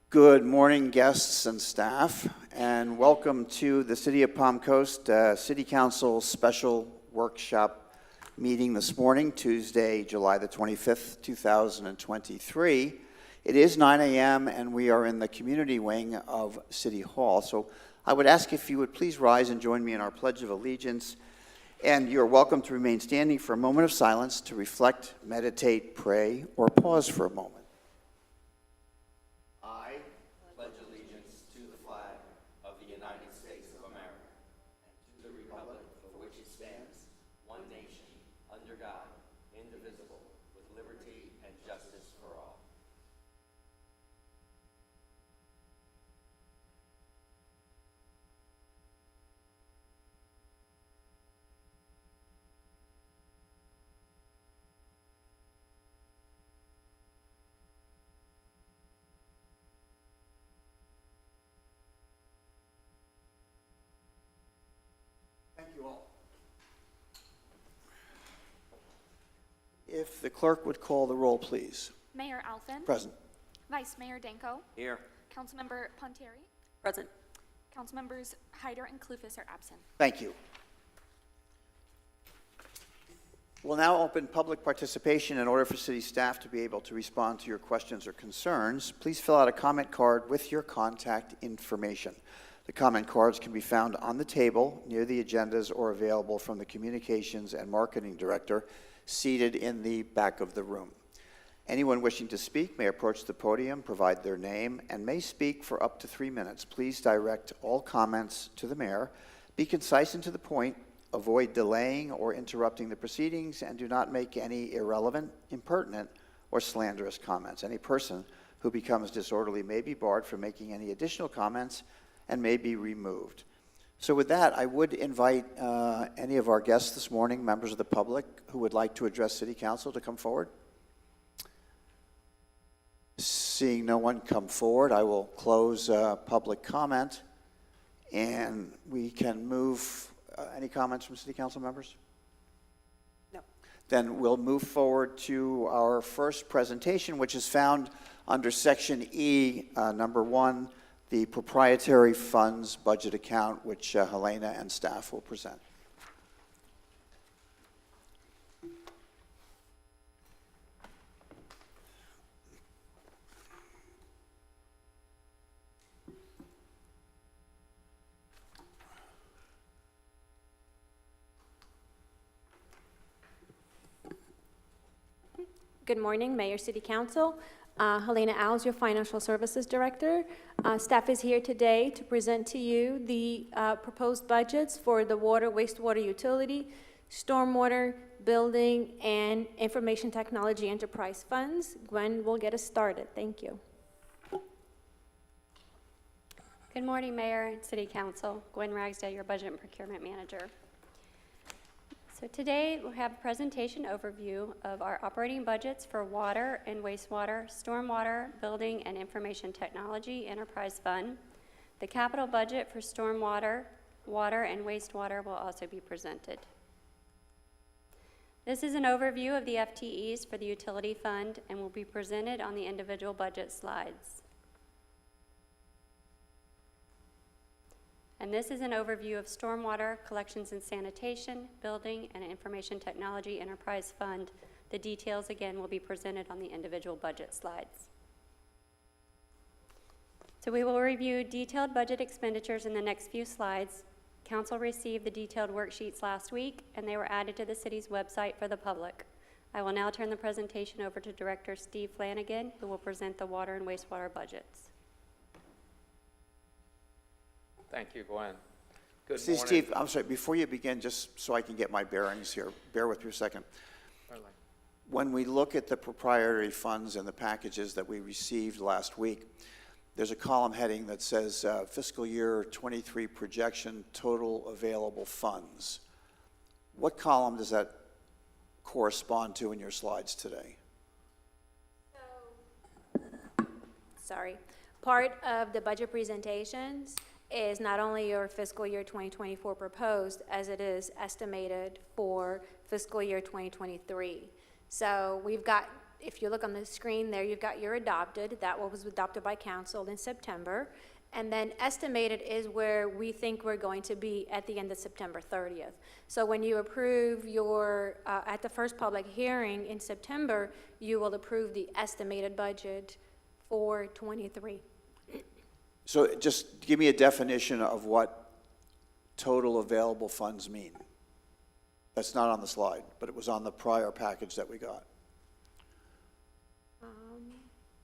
Good morning, guests and staff, and welcome to the City of Palm Coast City Council Special Workshop meeting this morning, Tuesday, July the 25th, 2023. It is 9 a.m. and we are in the community wing of City Hall. So I would ask if you would please rise and join me in our Pledge of Allegiance. And you're welcome to remain standing for a moment of silence to reflect, meditate, pray, or pause for a moment. I pledge allegiance to the flag of the United States of America and to the republic for which it stands, one nation, under God, indivisible, with liberty and justice for all. Thank you all. If the clerk would call the roll, please. Mayor Alphen. Present. Vice Mayor Danko. Here. Councilmember Ponteri. Present. Councilmembers Hyder and Clufus are absent. Thank you. We'll now open public participation. In order for city staff to be able to respond to your questions or concerns, please fill out a comment card with your contact information. The comment cards can be found on the table near the agendas or available from the Communications and Marketing Director seated in the back of the room. Anyone wishing to speak may approach the podium, provide their name, and may speak for up to 3 minutes. Please direct all comments to the mayor. Be concise and to the point. Avoid delaying or interrupting the proceedings, and do not make any irrelevant, impertinent, or slanderous comments. Any person who becomes disorderly may be barred from making any additional comments and may be removed. So with that, I would invite any of our guests this morning, members of the public, who would like to address City Council to come forward. Seeing no one come forward, I will close public comment, and we can move. Any comments from City Council members? No. Then we'll move forward to our first presentation, which is found under Section E, number 1, the proprietary funds budget account, which Helena and staff will present. Good morning, Mayor, City Council. Helena Alves, your Financial Services Director. Staff is here today to present to you the proposed budgets for the water, wastewater utility, stormwater, building, and information technology enterprise funds. Gwen will get us started. Thank you. Good morning, Mayor and City Council. Gwen Ragsdale, your Budget and Procurement Manager. So today we have a presentation overview of our operating budgets for water and wastewater, stormwater, building, and information technology enterprise fund. The capital budget for stormwater, water, and wastewater will also be presented. This is an overview of the FTEs for the utility fund and will be presented on the individual budget slides. And this is an overview of Stormwater, Collections and Sanitation, Building, and Information Technology Enterprise Fund. The details, again, will be presented on the individual budget slides. So we will review detailed budget expenditures in the next few slides. Council received the detailed worksheets last week, and they were added to the city's website for the public. I will now turn the presentation over to Director Steve Flanagan, who will present the water and wastewater budgets. Thank you, Gwen. Good See, morning. Steve, I'm sorry, before you begin, just so I can get my bearings here, bear with me a second. When we look at the proprietary funds and the packages that we received last week, there's a column heading that says fiscal year 23 projection total available funds. What column does that correspond to in your slides today? Part of the budget presentations is not only your fiscal year 2024 proposed, as it is estimated for fiscal year 2023. So we've got, if you look on the screen there, you've got your adopted, that one was adopted by council in September. And then estimated is where we think we're going to be at the end of September 30th. So when you approve your, at the first public hearing in September, you will approve the estimated budget for '23. So just give me a definition of what total available funds mean. That's not on the slide, but it was on the prior package that we got.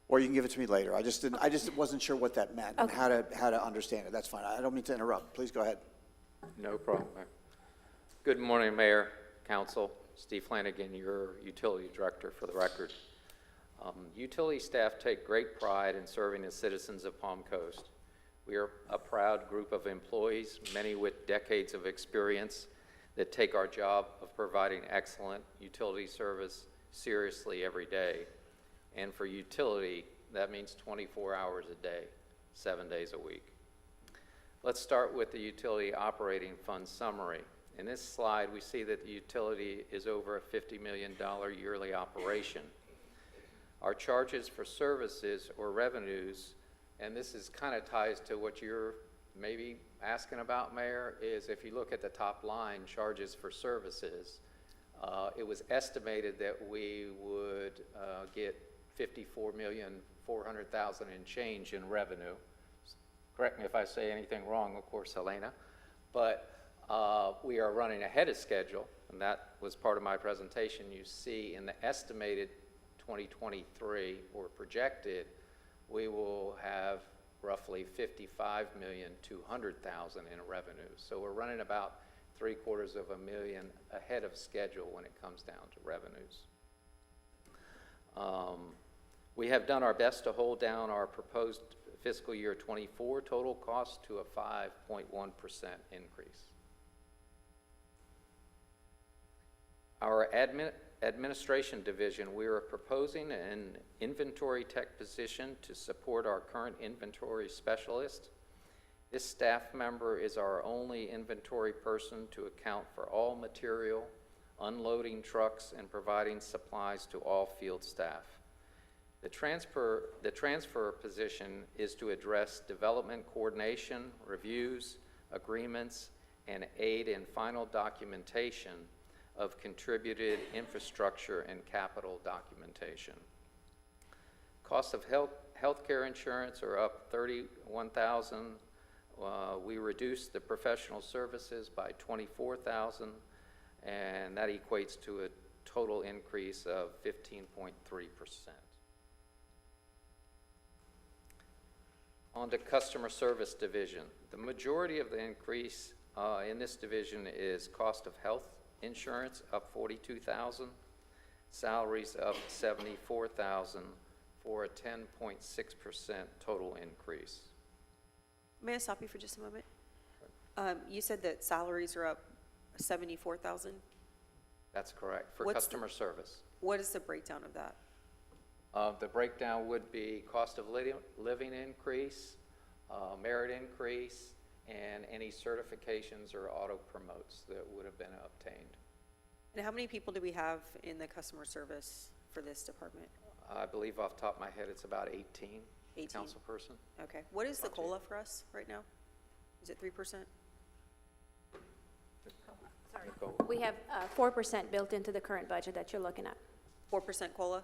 Or you can give it to me later. I just wasn't sure what that meant and Okay. how to understand it. That's fine. I don't mean to interrupt. Please go ahead. No problem, Mayor. Good morning, Mayor, Council. Steve Flanagan, your Utility Director, for the record. Utility staff take great pride in serving the citizens of Palm Coast. We are a proud group of employees, many with decades of experience, that take our job of providing excellent utility service seriously every day. And for utility, that means 24 hours a day, 7 days a week. Let's start with the utility operating fund summary. In this slide, we see that the utility is over a $50 million yearly operation. Our charges for services or revenues, and this is kind of ties to what you're maybe asking about, Mayor, is if you look at the top line, charges for services, it was estimated that we would get $54,400,000 in change in revenue. Correct me if I say anything wrong, of course, Helena. But we are running ahead of schedule, and that was part of my presentation. You see in the estimated 2023 or projected, we will have roughly $55,200,000 in revenue. So we're running about $750,000 ahead of schedule when it comes down to revenues. We have done our best to hold down our proposed fiscal year 24 total cost to a 5.1% increase. Our administration division, we are proposing an inventory tech position to support our current inventory specialist. This staff member is our only inventory person to account for all material, unloading trucks, and providing supplies to all field staff. The transfer position is to address development coordination, reviews, agreements, and aid in final documentation of contributed infrastructure and capital documentation. Costs of healthcare insurance are up $31,000. We reduced the professional services by $24,000, and that equates to a total increase of 15.3%. On to customer service division. The majority of the increase in this division is cost of health insurance, up $42,000, salaries up $74,000, for a 10.6% total increase. May I stop you for just a moment? You said that salaries are up 74,000. That's correct, for What's customer service. What is the breakdown of that? The breakdown would be cost of living increase, merit increase, and any certifications or auto promotes that would have been obtained. And how many people do we have in the customer service for this department? I believe off the top of my head, it's about 18. 18. Councilperson. Okay. What is the About COLA for us right now? Is it 3%? We have 4% built into the current budget that you're looking at. 4% COLA?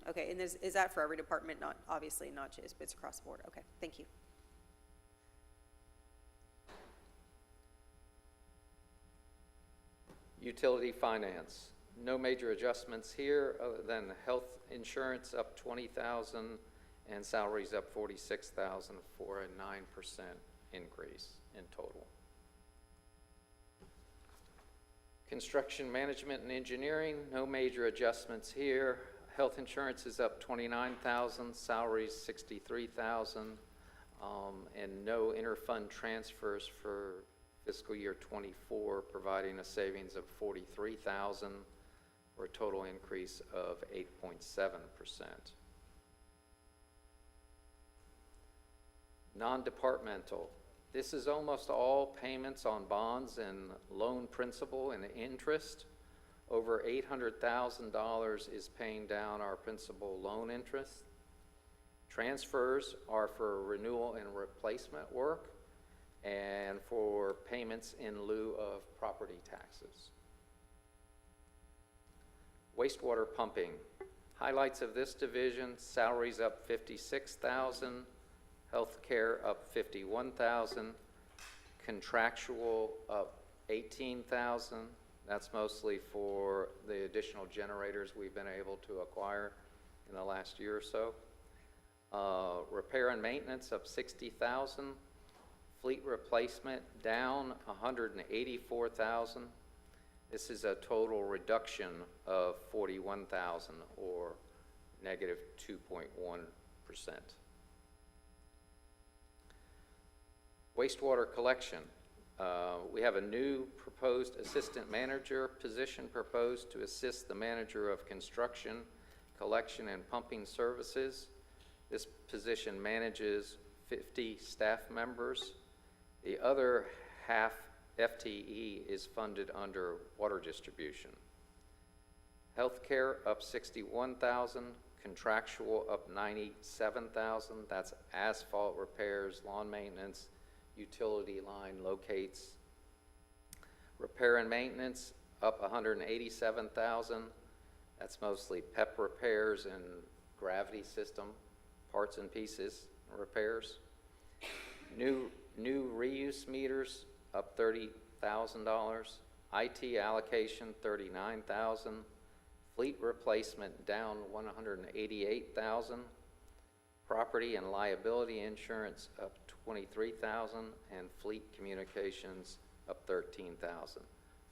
Okay. And is that for every department? Not obviously not just, but it's across the board. Okay. Thank you. Utility finance. No major adjustments here other than health insurance up $20,000 and salaries up $46,000 for a 9% increase in total. Construction management and engineering, no major adjustments here. Health insurance is up $29,000, salaries $63,000, and no interfund transfers for fiscal year 24, providing a savings of $43,000 for a total increase of 8.7%. Non-departmental. This is almost all payments on bonds and loan principal and interest. Over $800,000 is paying down our principal loan interest. Transfers are for renewal and replacement work and for payments in lieu of property taxes. Wastewater pumping. Highlights of this division: salaries up $56,000, healthcare up $51,000, contractual up $18,000. That's mostly for the additional generators we've been able to acquire in the last year or so. Repair and maintenance up $60,000. Fleet replacement down $184,000. This is a total reduction of $41,000, or negative 2.1%. Wastewater collection. We have a new proposed assistant manager position proposed to assist the manager of construction, collection, and pumping services. This position manages 50 staff members. The other half FTE is funded under water distribution. Healthcare up $61,000, contractual up $97,000. That's asphalt repairs, lawn maintenance, utility line locates. Repair and maintenance up $187,000. That's mostly PEP repairs and gravity system parts and pieces repairs. New reuse meters up $30,000. IT allocation $39,000. Fleet replacement down $188,000. Property and liability insurance up $23,000, and fleet communications up $13,000,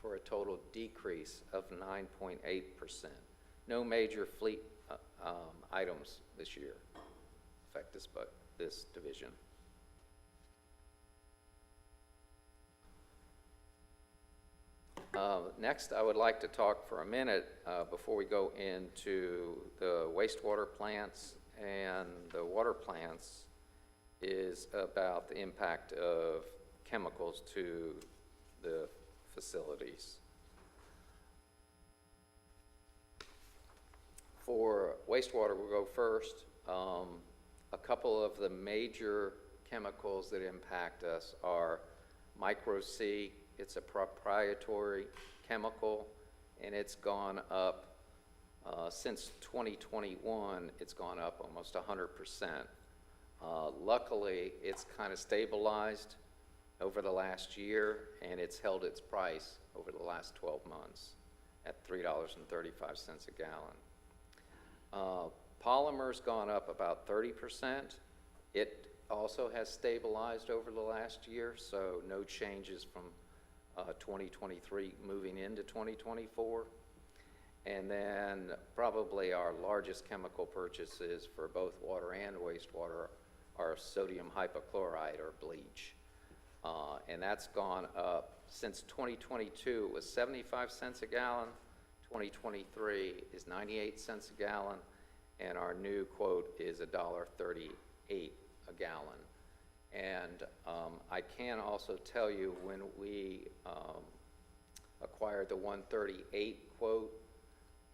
for a total decrease of 9.8%. No major fleet items this year affect this division. Next, I would like to talk for a minute before we go into the wastewater plants and the water plants, is about the impact of chemicals to the facilities. For wastewater, we'll go first. A couple of the major chemicals that impact us are Micro C. It's a proprietary chemical, and it's gone up since 2021. It's gone up almost 100%. Luckily, it's kind of stabilized over the last year, and it's held its price over the last 12 months at $3.35 a gallon. Polymer's gone up about 30%. It also has stabilized over the last year, so no changes from 2023 moving into 2024. And then probably our largest chemical purchases for both water and wastewater are sodium hypochlorite, or bleach. And that's gone up since 2022. It was 75 cents a gallon. 2023 is 98 cents a gallon, and our new quote is $1.38 a gallon. And I can also tell you, when we acquired the 138 quote,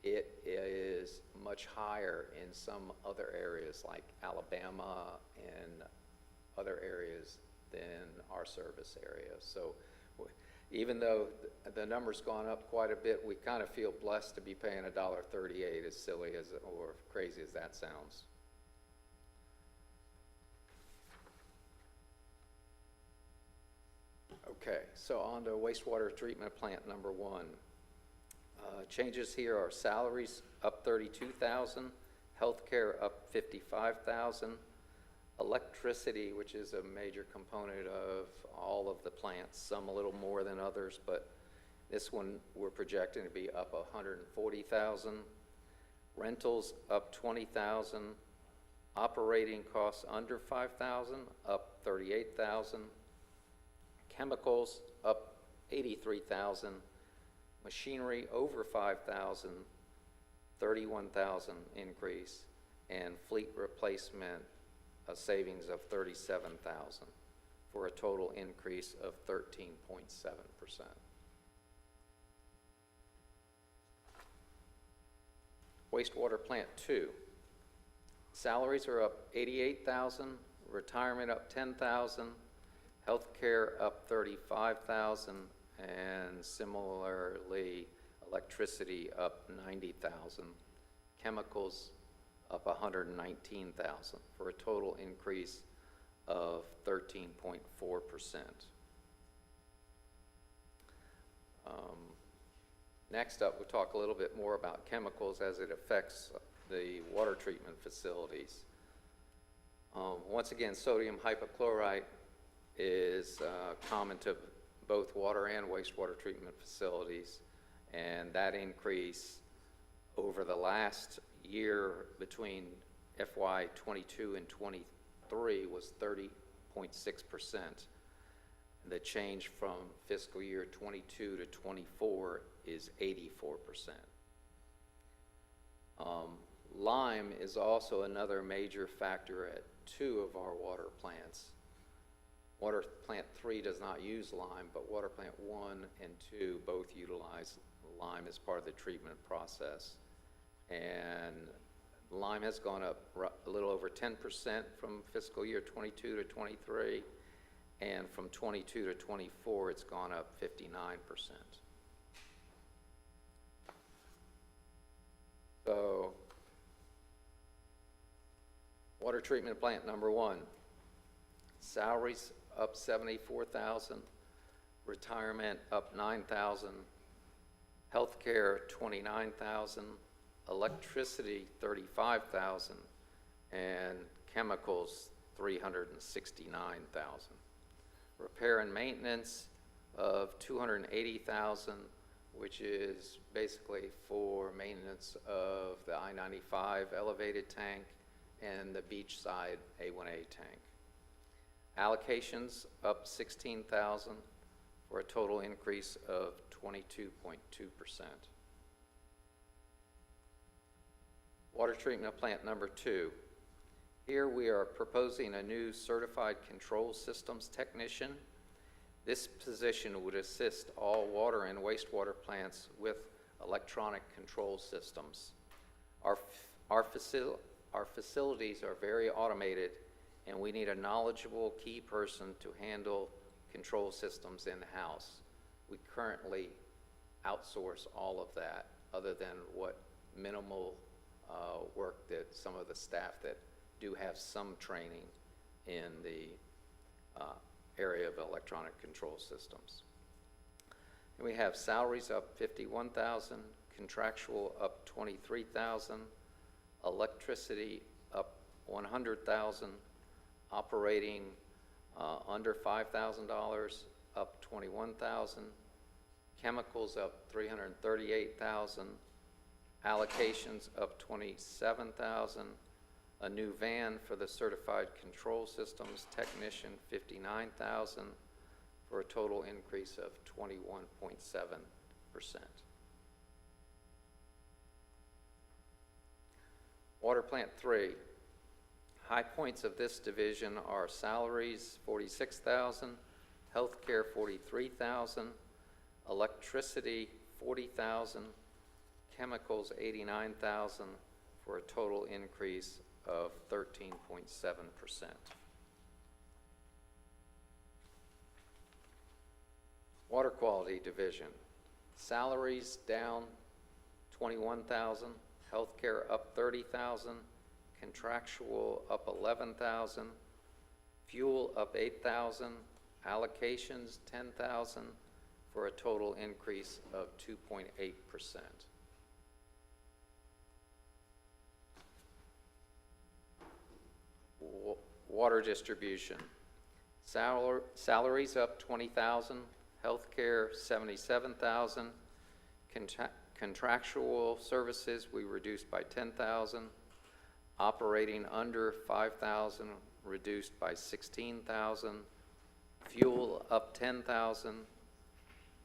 it is much higher in some other areas like Alabama and other areas than our service area. So even though the number's gone up quite a bit, we kind of feel blessed to be paying $1.38, as silly as or crazy as that sounds. Okay, so on to wastewater treatment plant number 1. Changes here are salaries up $32,000, healthcare up $55,000, electricity, which is a major component of all of the plants, some a little more than others, but this one we're projecting to be up $140,000, rentals up $20,000, operating costs under $5,000 up $38,000, chemicals up $83,000, machinery over $5,000, $31,000 increase, and fleet replacement a savings of $37,000, for a total increase of 13.7%. Wastewater Plant 2. Salaries are up 88,000, retirement up 10,000, healthcare up 35,000, and similarly, electricity up 90,000, chemicals up 119,000, for a total increase of 13.4%. Next up, we'll talk a little bit more about chemicals as it affects the water treatment facilities. Once again, sodium hypochlorite is common to both water and wastewater treatment facilities, and that increase over the last year between FY '22 and '23 was 30.6%. The change from fiscal year '22 to '24 is 84%. Lime is also another major factor at 2 of our water plants. Water Plant 3 does not use lime, but Water Plant 1 and 2 both utilize lime as part of the treatment process. And lime has gone up a little over 10% from fiscal year '22 to '23, and from '22 to '24, it's gone up 59%. So, water treatment plant number 1, salaries up 74,000, retirement up 9,000, healthcare 29,000, electricity 35,000, and chemicals 369,000. Repair and maintenance of 280,000, which is basically for maintenance of the I-95 elevated tank and the beachside A1A tank. Allocations up 16,000 for a total increase of 22.2%. Water treatment plant number 2. Here we are proposing a new certified control systems technician. This position would assist all water and wastewater plants with electronic control systems. Our facilities are very automated, and we need a knowledgeable key person to handle control systems in-house. We currently outsource all of that, other than what minimal work that some of the staff that do have some training in the area of electronic control systems. And we have salaries up 51,000, contractual up 23,000, electricity up 100,000, operating under $5,000 up 21,000, chemicals up 338,000, allocations up 27,000, a new van for the certified control systems technician 59,000, for a total increase of 21.7%. Water Plant 3. High points of this division are salaries 46,000, healthcare 43,000, electricity 40,000, chemicals 89,000, for a total increase of 13.7%. Water Quality Division. Salaries down 21,000, healthcare up 30,000, contractual up 11,000, fuel up 8,000, allocations 10,000, for a total increase of 2.8%. Water distribution. Salaries up 20,000, healthcare 77,000, contractual services we reduced by 10,000, operating under 5,000 reduced by 16,000, fuel up 10,000,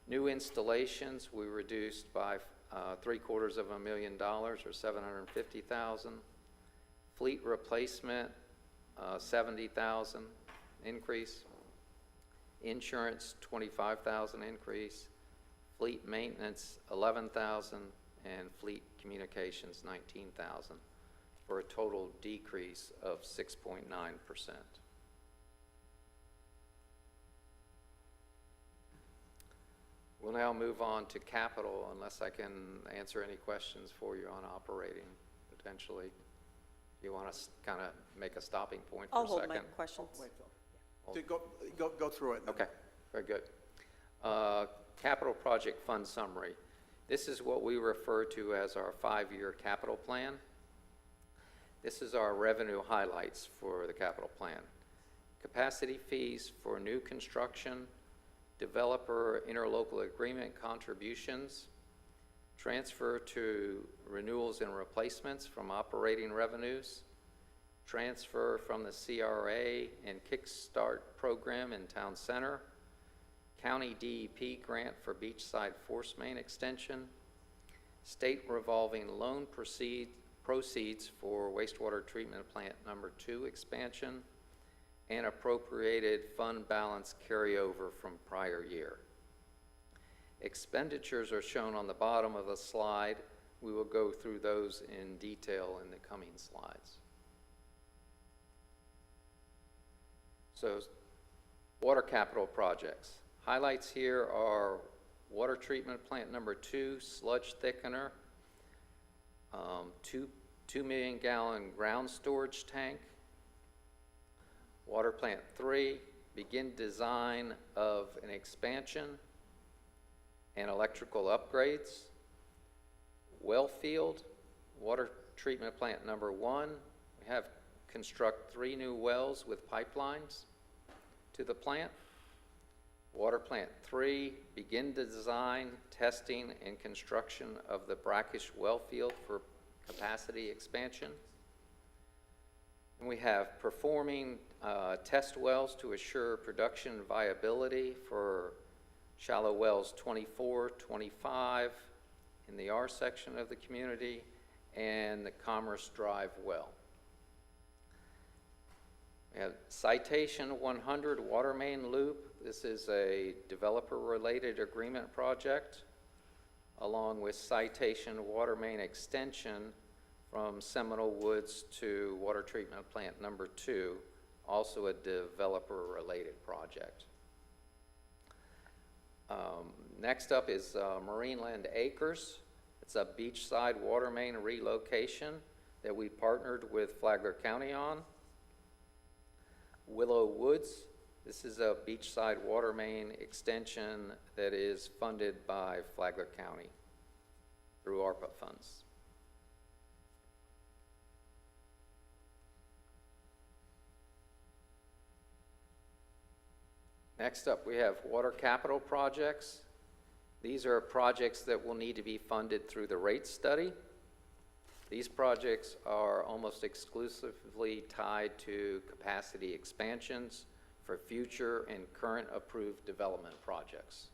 new installations we reduced by $750,000 or 750,000, fleet replacement 70,000 increase, insurance 25,000 increase, fleet maintenance 11,000, and fleet communications, 19,000, for a total decrease of 6.9%. We'll now move on to capital, unless I can answer any questions for you on operating, potentially. You want to kind of make a stopping point for I'll a hold second? my questions. Wait, Phil. Go through it. Okay, very good. Capital project fund summary. This is what we refer to as our 5-year capital plan. This is our revenue highlights for the capital plan. Capacity fees for new construction, developer interlocal agreement contributions, transfer to renewals and replacements from operating revenues, transfer from the CRA and Kickstart program in Town Center, county DEP grant for beachside force main extension, state revolving loan proceeds for wastewater treatment plant number 2 expansion, and appropriated fund balance carryover from prior year. Expenditures are shown on the bottom of the slide. We will go through those in detail in the coming slides. So, water capital projects. Highlights here are water treatment plant number 2, sludge thickener, 2 million gallon ground storage tank. Water plant 3, begin design of an expansion and electrical upgrades. Wellfield, water treatment plant number 1, we have construct 3 new wells with pipelines to the plant. Water plant 3, begin design, testing, and construction of the brackish well field for capacity expansion. And we have performing test wells to assure production viability for shallow wells 24, 25 in the R section of the community, and the Commerce Drive well. We have Citation 100 water main loop. This is a developer-related agreement project, along with Citation water main extension from Seminole Woods to water treatment plant number 2, also a developer-related project. Next up is Marineland Acres. It's a beachside water main relocation that we partnered with Flagler County on. Willow Woods, this is a beachside water main extension that is funded by Flagler County through ARPA funds. Next up, we have water capital projects. These are projects that will need to be funded through the rate study. These projects are almost exclusively tied to capacity expansions for future and current approved development projects.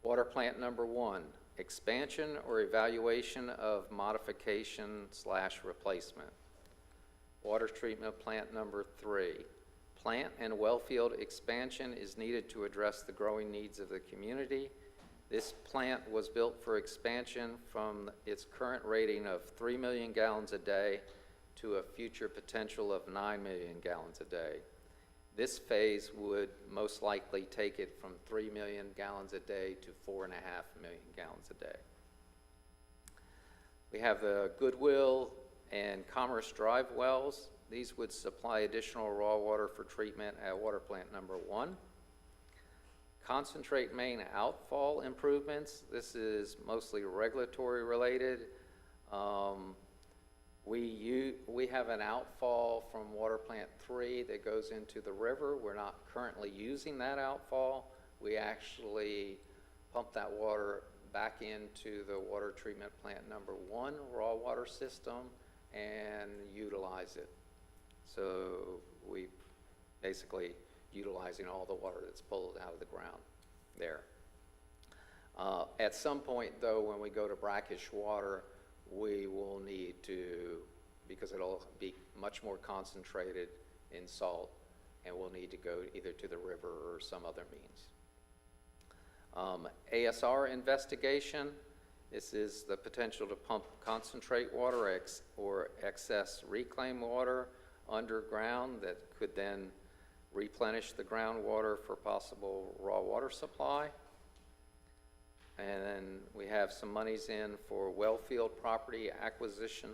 Water plant number 1, expansion or evaluation of modification/replacement. Water treatment plant number 3, plant and wellfield expansion is needed to address the growing needs of the community. This plant was built for expansion from its current rating of 3 million gallons a day to a future potential of 9 million gallons a day. This phase would most likely take it from 3 million gallons a day to 4.5 million gallons a day. We have the Goodwill and Commerce Drive wells. These would supply additional raw water for treatment at water plant number 1. Concentrate main outfall improvements. This is mostly regulatory related. We have an outfall from water plant 3 that goes into the river. We're not currently using that outfall. We actually pump that water back into the water treatment plant number 1 raw water system and utilize it. So we basically utilizing all the water that's pulled out of the ground there. At some point, though, when we go to brackish water, we will need to, because it'll be much more concentrated in salt, and we'll need to go either to the river or some other means. ASR investigation. This is the potential to pump concentrate water or excess reclaimed water underground that could then replenish the groundwater for possible raw water supply. And then we have some monies in for well field property acquisition.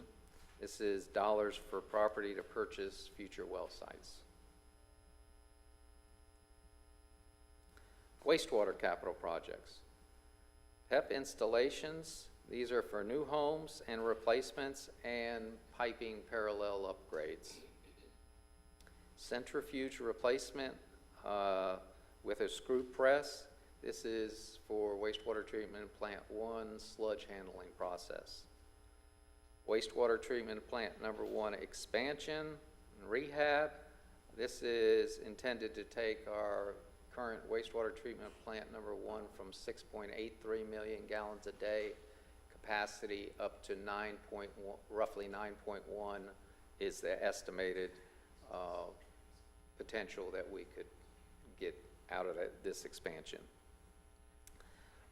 This is dollars for property to purchase future well sites. Wastewater capital projects. PEP installations, these are for new homes and replacements and piping parallel upgrades. Centrifuge replacement with a screw press. This is for wastewater treatment plant 1 sludge handling process. Wastewater treatment plant number 1 expansion and rehab. This is intended to take our current wastewater treatment plant number 1 from 6.83 million gallons a day capacity up to roughly 9.1 is the estimated potential that we could get out of this expansion.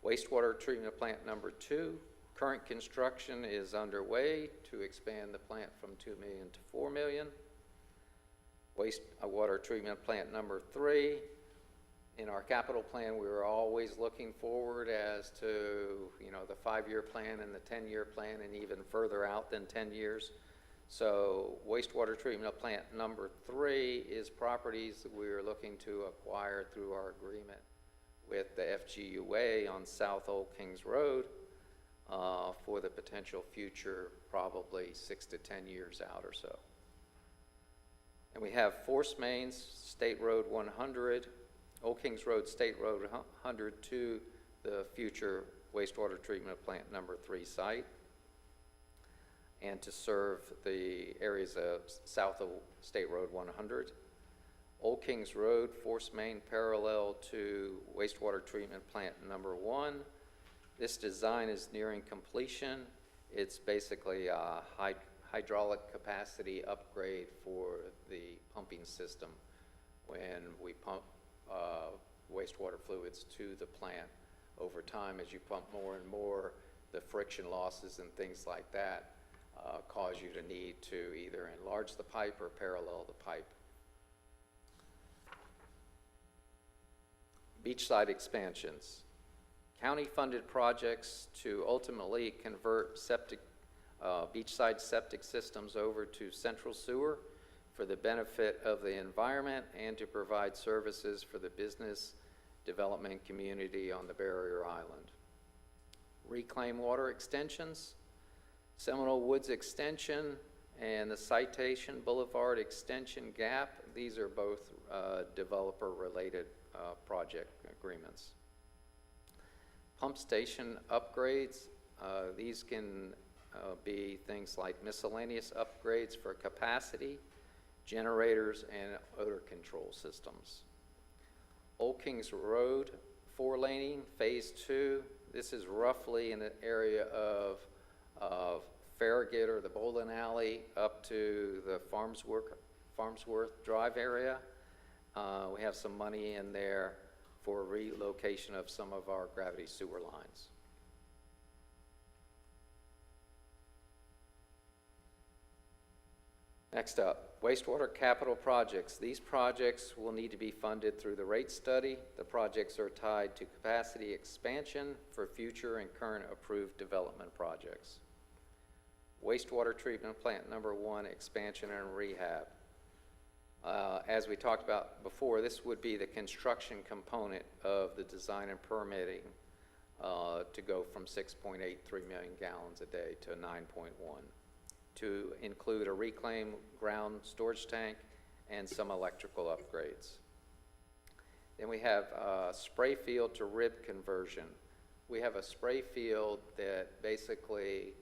Wastewater treatment plant number 2, current construction is underway to expand the plant from 2 million to 4 million. Wastewater treatment plant number 3, in our capital plan, we were always looking forward as to, you know, the 5-year plan and the 10-year plan and even further out than 10 years. So wastewater treatment plant number 3 is properties that we are looking to acquire through our agreement with the FGUA on South Old Kings Road for the potential future, probably 6 to 10 years out or so. And we have force mains, State Road 100, Old Kings Road, State Road 100 to the future wastewater treatment plant number 3 site, and to serve the areas of south of State Road 100. Old Kings Road, force main parallel to wastewater treatment plant number 1. This design is nearing completion. It's basically a hydraulic capacity upgrade for the pumping system when we pump wastewater fluids to the plant. Over time, as you pump more and more, the friction losses and things like that cause you to need to either enlarge the pipe or parallel the pipe. Beachside expansions. County-funded projects to ultimately convert beachside septic systems over to central sewer for the benefit of the environment and to provide services for the business development community on the Barrier Island. Reclaim water extensions, Seminole Woods Extension and the Citation Boulevard Extension Gap. These are both developer-related project agreements. Pump station upgrades. These can be things like miscellaneous upgrades for capacity, generators, and odor control systems. Old Kings Road, 4-laning, phase 2. This is roughly in the area of Farragut or the Bowling Alley up to the Farmsworth Drive area. We have some money in there for relocation of some of our gravity sewer lines. Next up, wastewater capital projects. These projects will need to be funded through the rate study. The projects are tied to capacity expansion for future and current approved development projects. Wastewater treatment plant number 1, expansion and rehab. As we talked about before, this would be the construction component of the design and permitting to go from 6.83 million gallons a day to 9.1. To include a reclaimed ground storage tank and some electrical upgrades. Then we have spray field to rib conversion. We have a spray field that basically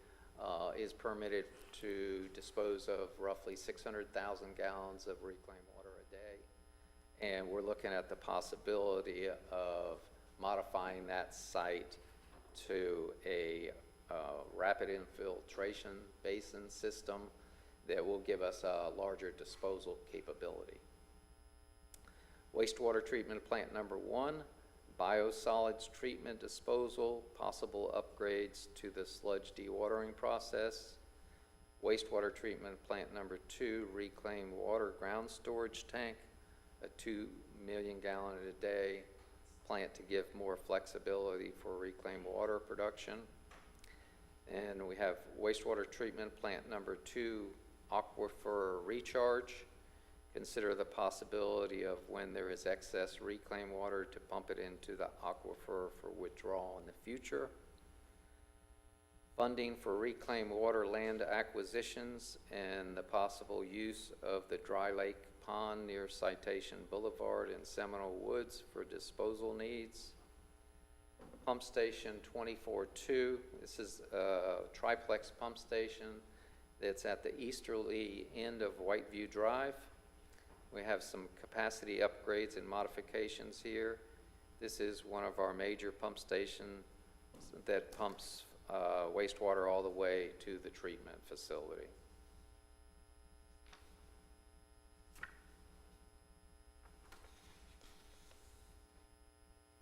is permitted to dispose of roughly 600,000 gallons of reclaimed water a day. And we're looking at the possibility of modifying that site to a rapid infiltration basin system that will give us a larger disposal capability. Wastewater treatment plant number 1, biosolids treatment disposal, possible upgrades to the sludge dewatering process, wastewater treatment plant number 2, reclaimed water ground storage tank, a 2 million gallon a day plant to give more flexibility for reclaimed water production. And we have wastewater treatment plant number 2, aquifer recharge. Consider the possibility of when there is excess reclaimed water to pump it into the aquifer for withdrawal in the future. Funding for reclaimed water land acquisitions and the possible use of the Dry Lake Pond near Citation Boulevard in Seminole Woods for disposal needs. Pump station 24-2, this is a triplex pump station that's at the easterly end of Whiteview Drive. We have some capacity upgrades and modifications here. This is one of our major pump stations that pumps wastewater all the way to the treatment facility.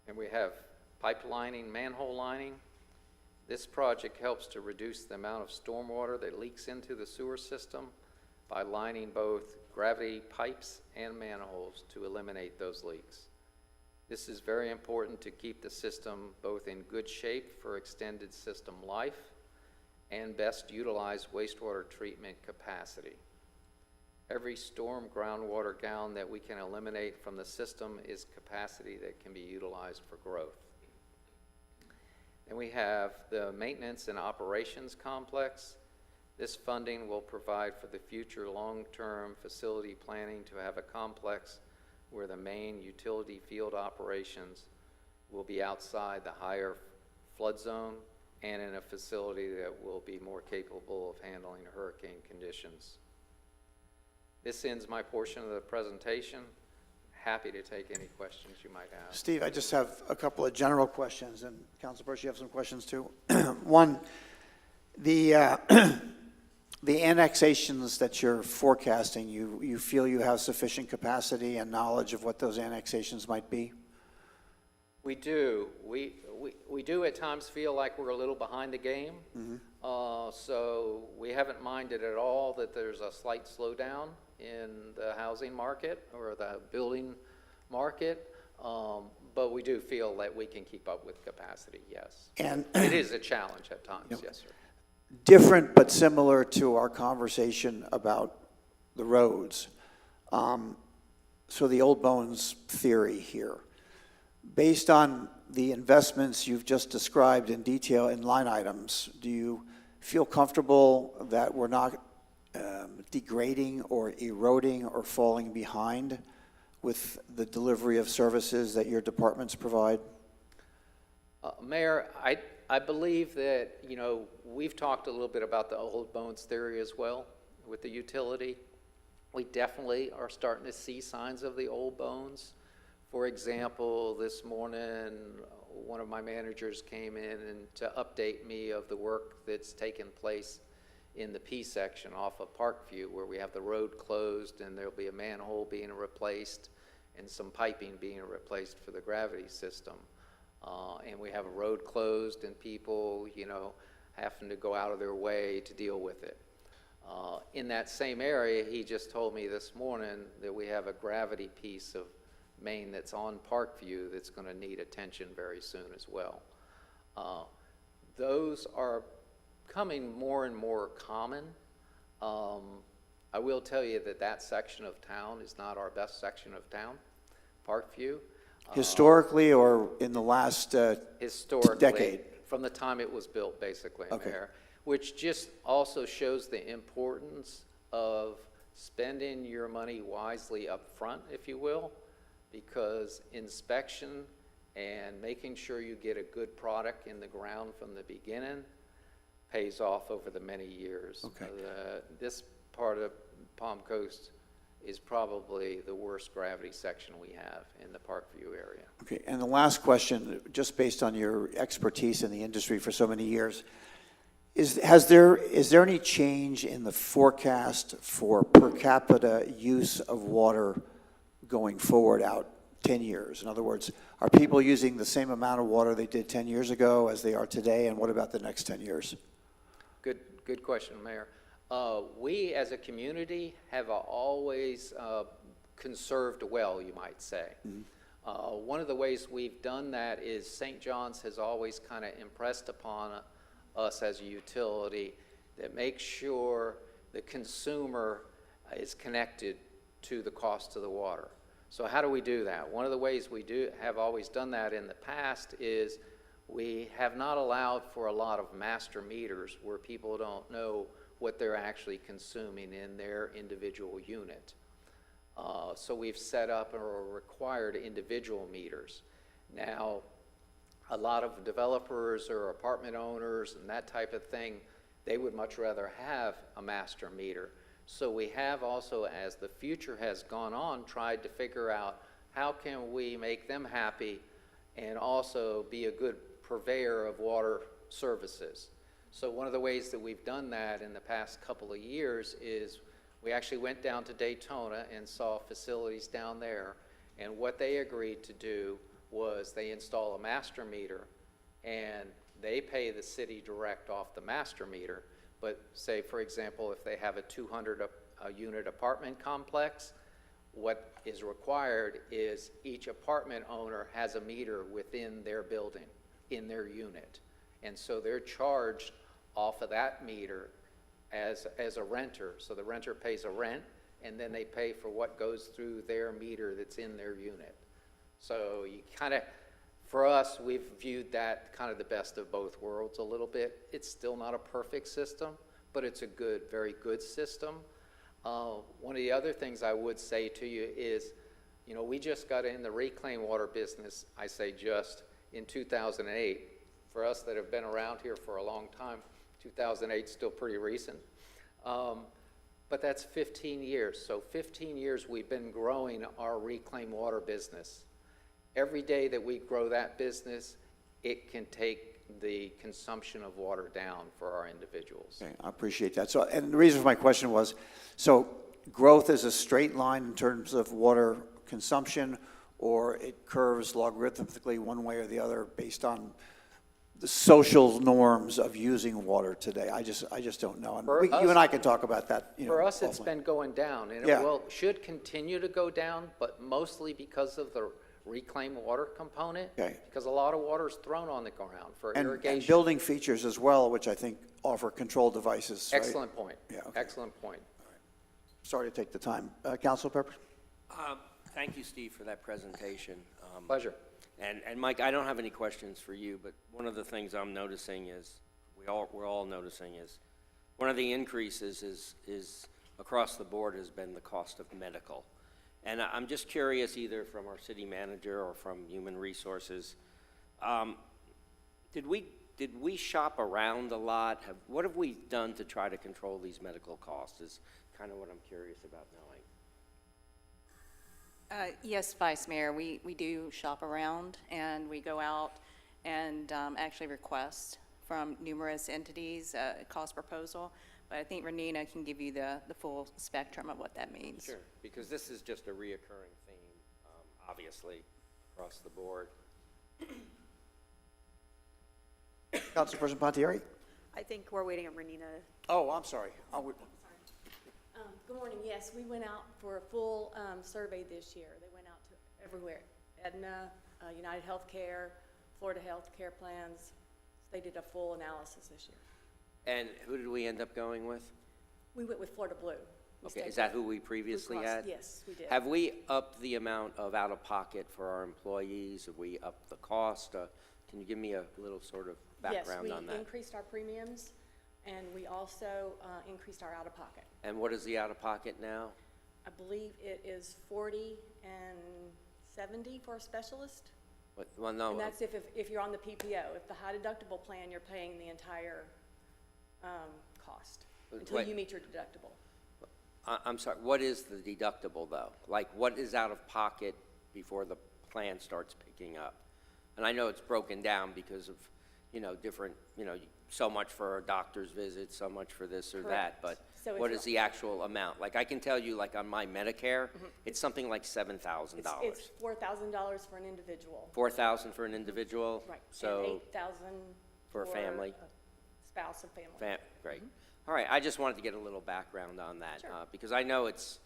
And we have pipelining, manhole lining. This project helps to reduce the amount of stormwater that leaks into the sewer system by lining both gravity pipes and manholes to eliminate those leaks. This is very important to keep the system both in good shape for extended system life and best utilize wastewater treatment capacity. Every storm groundwater gallon that we can eliminate from the system is capacity that can be utilized for growth. And we have the maintenance and operations complex. This funding will provide for the future long-term facility planning to have a complex where the main utility field operations will be outside the higher flood zone and in a facility that will be more capable of handling hurricane conditions. This ends my portion of the presentation. Happy to take any questions you might have. Steve, I just have a couple of general questions, and Council Bursch, you have some questions too. One, the annexations that you're forecasting, you feel you have sufficient capacity and knowledge of what those annexations might be? We do. We do at times feel like we're a little behind the game. So we haven't minded at all that there's a slight slowdown in the housing market or the building market. But we do feel that we can keep up with capacity, yes. And it is a challenge at times, yes, sir. Different but similar to our conversation about the roads. So the old bones theory here. Based on the investments you've just described in detail in line items, do you feel comfortable that we're not degrading or eroding or falling behind with the delivery of services that your departments provide? Mayor, I believe that, you know, we've talked a little bit about the old bones theory as well with the utility. We definitely are starting to see signs of the old bones. For example, this morning, one of my managers came in and to update me of the work that's taken place in the P section off of Parkview, where we have the road closed and there'll be a manhole being replaced and some piping being replaced for the gravity system. And we have a road closed and people, you know, having to go out of their way to deal with it. In that same area, he just told me this morning that we have a gravity piece of main that's on Parkview that's going to need attention very soon as well. Those are becoming more and more common. I will tell you that that section of town is not our best section of town, Parkview. Historically or in the last Historically, decade? From the time it was built, basically, Okay. Mayor, which just also shows the importance of spending your money wisely up front, if you will, because inspection and making sure you get a good product in the ground from the beginning pays off over the many years. Okay. This part of Palm Coast is probably the worst gravity section we have in the Parkview area. Okay, and the last question, just based on your expertise in the industry for so many years, is there any change in the forecast for per capita use of water going forward out 10 years? In other words, are people using the same amount of water they did 10 years ago as they are today, and what about the next 10 years? Good question, Mayor. We, as a community, have always conserved well, you might say. One of the ways we've done that is St. John's has always kind of impressed upon us as a utility that makes sure the consumer is connected to the cost of the water. So how do we do that? One of the ways we have always done that in the past is we have not allowed for a lot of master meters where people don't know what they're actually consuming in their individual unit. So we've set up or required individual meters. Now, a lot of developers or apartment owners and that type of thing, they would much rather have a master meter. So we have also, as the future has gone on, tried to figure out how can we make them happy and also be a good purveyor of water services. So one of the ways that we've done that in the past couple of years is we actually went down to Daytona and saw facilities down there, and what they agreed to do was they install a master meter and they pay the city direct off the master meter. But say, for example, if they have a 200 unit apartment complex, what is required is each apartment owner has a meter within their building, in their unit. And so they're charged off of that meter as a renter. So the renter pays a rent, and then they pay for what goes through their meter that's in their unit. So you kind of, for us, we've viewed that kind of the best of both worlds a little bit. It's still not a perfect system, but it's a good, very good system. One of the other things I would say to you is, you know, we just got in the reclaimed water business, I say just, in 2008. For us that have been around here for a long time, 2008 is still pretty recent. But that's 15 years. So 15 years we've been growing our reclaimed water business. Every day that we grow that business, it can take the consumption of water down for our individuals. Okay, I appreciate that. So, and the reason for my question was, so growth is a straight line in terms of water consumption, or it curves logarithmically one way or the other based on the social norms of using water today? I just don't know. And you and I can talk about that. For us, it's been going down, and Yeah. it should continue to go down, but mostly because of the reclaimed water component. Okay. Because a lot of water is thrown on the ground for irrigation. And building features as well, which I think offer control devices. Right? Excellent point. Yeah, okay. Excellent point. Sorry to take the time. Council Pepper? Thank you, Steve, for that presentation. Pleasure. And Mike, I don't have any questions for you, but one of the things I'm noticing is, we're all noticing is, one of the increases is across the board has been the cost of medical. And I'm just curious, either from our city manager or from Human Resources, did we shop around a lot? What have we done to try to control these medical costs is kind of what I'm curious about knowing. Yes, Vice Mayor, we do shop around, and we go out and actually request from numerous entities a cost proposal. But I think Renina can give you the full spectrum of what that means. Sure, because this is just a reoccurring theme, obviously, across the board. Councilperson Pontieri? I think we're waiting on Renina. Oh, I'm sorry. Good morning. Yes, we went out for a full survey this year. They went out to everywhere. Aetna, United Healthcare, Florida Healthcare Plans. They did a full analysis this year. And who did we end up going with? We went with Florida Blue. We Okay, stayed is that with who we previously Blue Cross. had? Yes, we did. Have we upped the amount of out-of-pocket for our employees? Have we upped the cost? Can you give me a little sort of background on Yes, we that? increased our premiums, and we also increased our out-of-pocket. And what is the out-of-pocket now? I believe it is 40 and 70 for a specialist. Well, no. And that's if you're on the PPO. If the high deductible plan, you're paying the entire cost until Wait. you meet your deductible. I'm sorry, what is the deductible, though? Like, what is out-of-pocket before the plan starts picking up? And I know it's broken down because of, different, so much for a doctor's visit, so much for this or that, but So if What you're- is the actual amount? Like, I can tell you, like, on my Medicare, it's something like $7,000. It's $4,000 for an individual. 4,000 for an individual? Right. So, And 8,000 for a family? a spouse and family. great. All right, I just wanted to get a little background on that. Sure. Because I know it's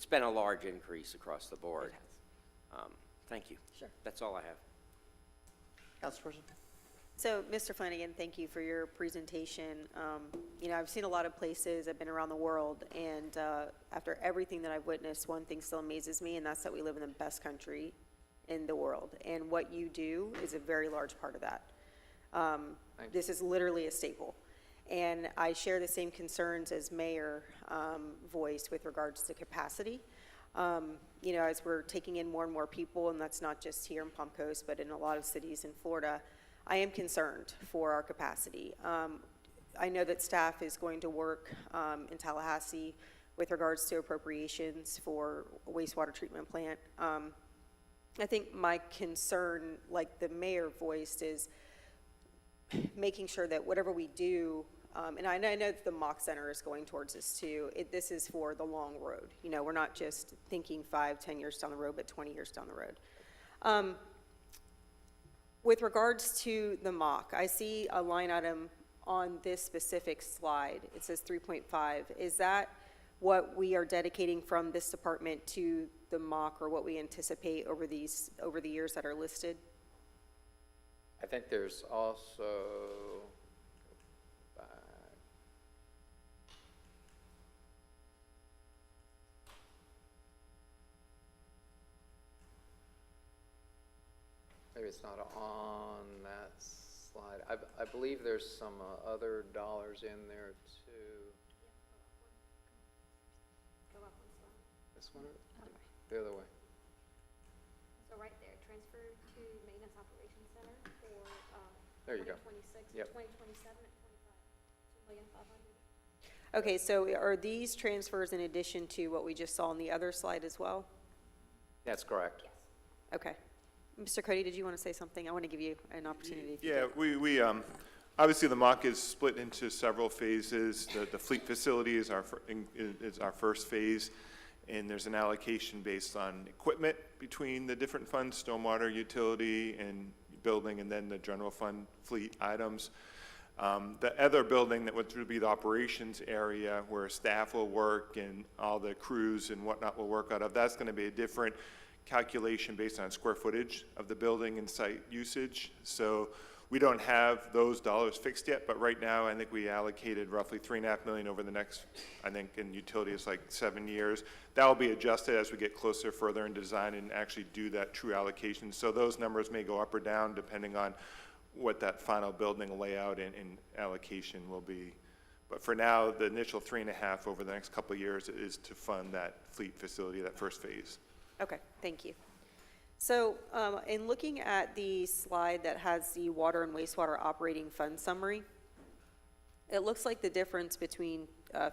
been a large increase across the board. It has. Thank you. Sure. That's all I have. Councilperson? So, Mr. Flanagan, thank you for your presentation. You know, I've seen a lot of places, I've been around the world, and after everything that I've witnessed, one thing still amazes me, and that's that we live in the best country in the world. And what you do is a very large part of that. This is literally a staple. And I share the same concerns as Mayor voiced with regards to capacity. You know, as we're taking in more and more people, and that's not just here in Palm Coast, but in a lot of cities in Florida, I am concerned for our capacity. I know that staff is going to work in Tallahassee with regards to appropriations for a wastewater treatment plant. I think my concern, like the mayor voiced, is making sure that whatever we do, and I know that the Mock Center is going towards this too, this is for the long road. You know, we're not just thinking 5, 10 years down the road, but 20 years down the road. With regards to the Mock, I see a line item on this specific slide. It says 3.5. Is that what we are dedicating from this department to the Mock, or what we anticipate over the years that are listed? I think there's also, maybe it's not on that slide. I believe there's some other dollars in there too. This one or the other way? So right there, transfer to Maintenance Operations Center for There you go. 2026, Yep. 2027, and 25, $2,500,000. Okay, so are these transfers in addition to what we just saw on the other slide as well? That's correct. Okay. Mr. Cody, did you want to say something? I want to give you an opportunity. if you Yeah, do. we obviously the mock is split into several phases. The fleet facility is our first phase, and there's an allocation based on equipment between the different funds, stormwater, utility, and building, and then the general fund fleet items. The other building that would be the operations area where staff will work and all the crews and whatnot will work out of, that's going to be a different calculation based on square footage of the building and site usage. So we don't have those dollars fixed yet, but right now I think we allocated roughly $3.5 million over the next, I think in utility it's like 7 years. That will be adjusted as we get closer further in design and actually do that true allocation. So those numbers may go up or down depending on what that final building layout and allocation will be. But for now, the initial 3.5 over the next couple of years is to fund that fleet facility, that first phase. Okay, thank you. So in looking at the slide that has the water and wastewater operating fund summary, it looks like the difference between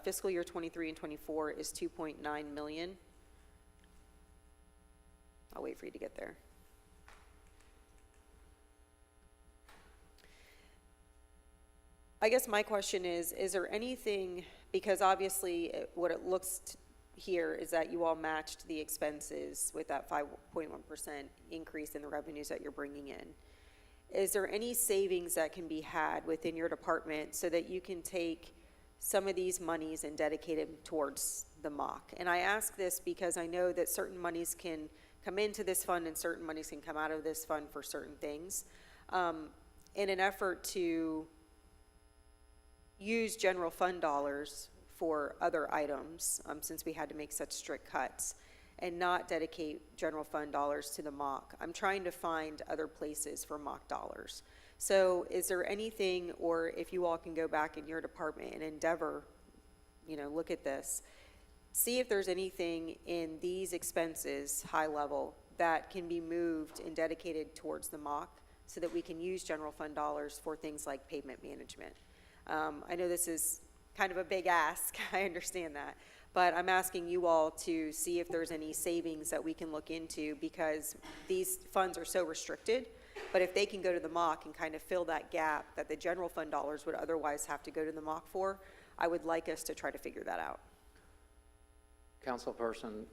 fiscal year 23 and 24 is 2.9 million. I'll wait for you to get there. I guess my question is there anything, because obviously what it looks here is that you all matched the expenses with that 5.1% increase in the revenues that you're bringing in. Is there any savings that can be had within your department so that you can take some of these monies and dedicate them towards the mock? And I ask this because I know that certain monies can come into this fund and certain monies can come out of this fund for certain things. In an effort to use general fund dollars for other items, since we had to make such strict cuts, and not dedicate general fund dollars to the mock. I'm trying to find other places for mock dollars. So is there anything, or if you all can go back in your department and endeavor, look at this, see if there's anything in these expenses, high level, that can be moved and dedicated towards the mock so that we can use general fund dollars for things like pavement management. I know this is kind of a big ask, I understand that, but I'm asking you all to see if there's any savings that we can look into, because these funds are so restricted, but if they can go to the mock and kind of fill that gap that the general fund dollars would otherwise have to go to the mock for, I would like us to try to figure that out. Councilperson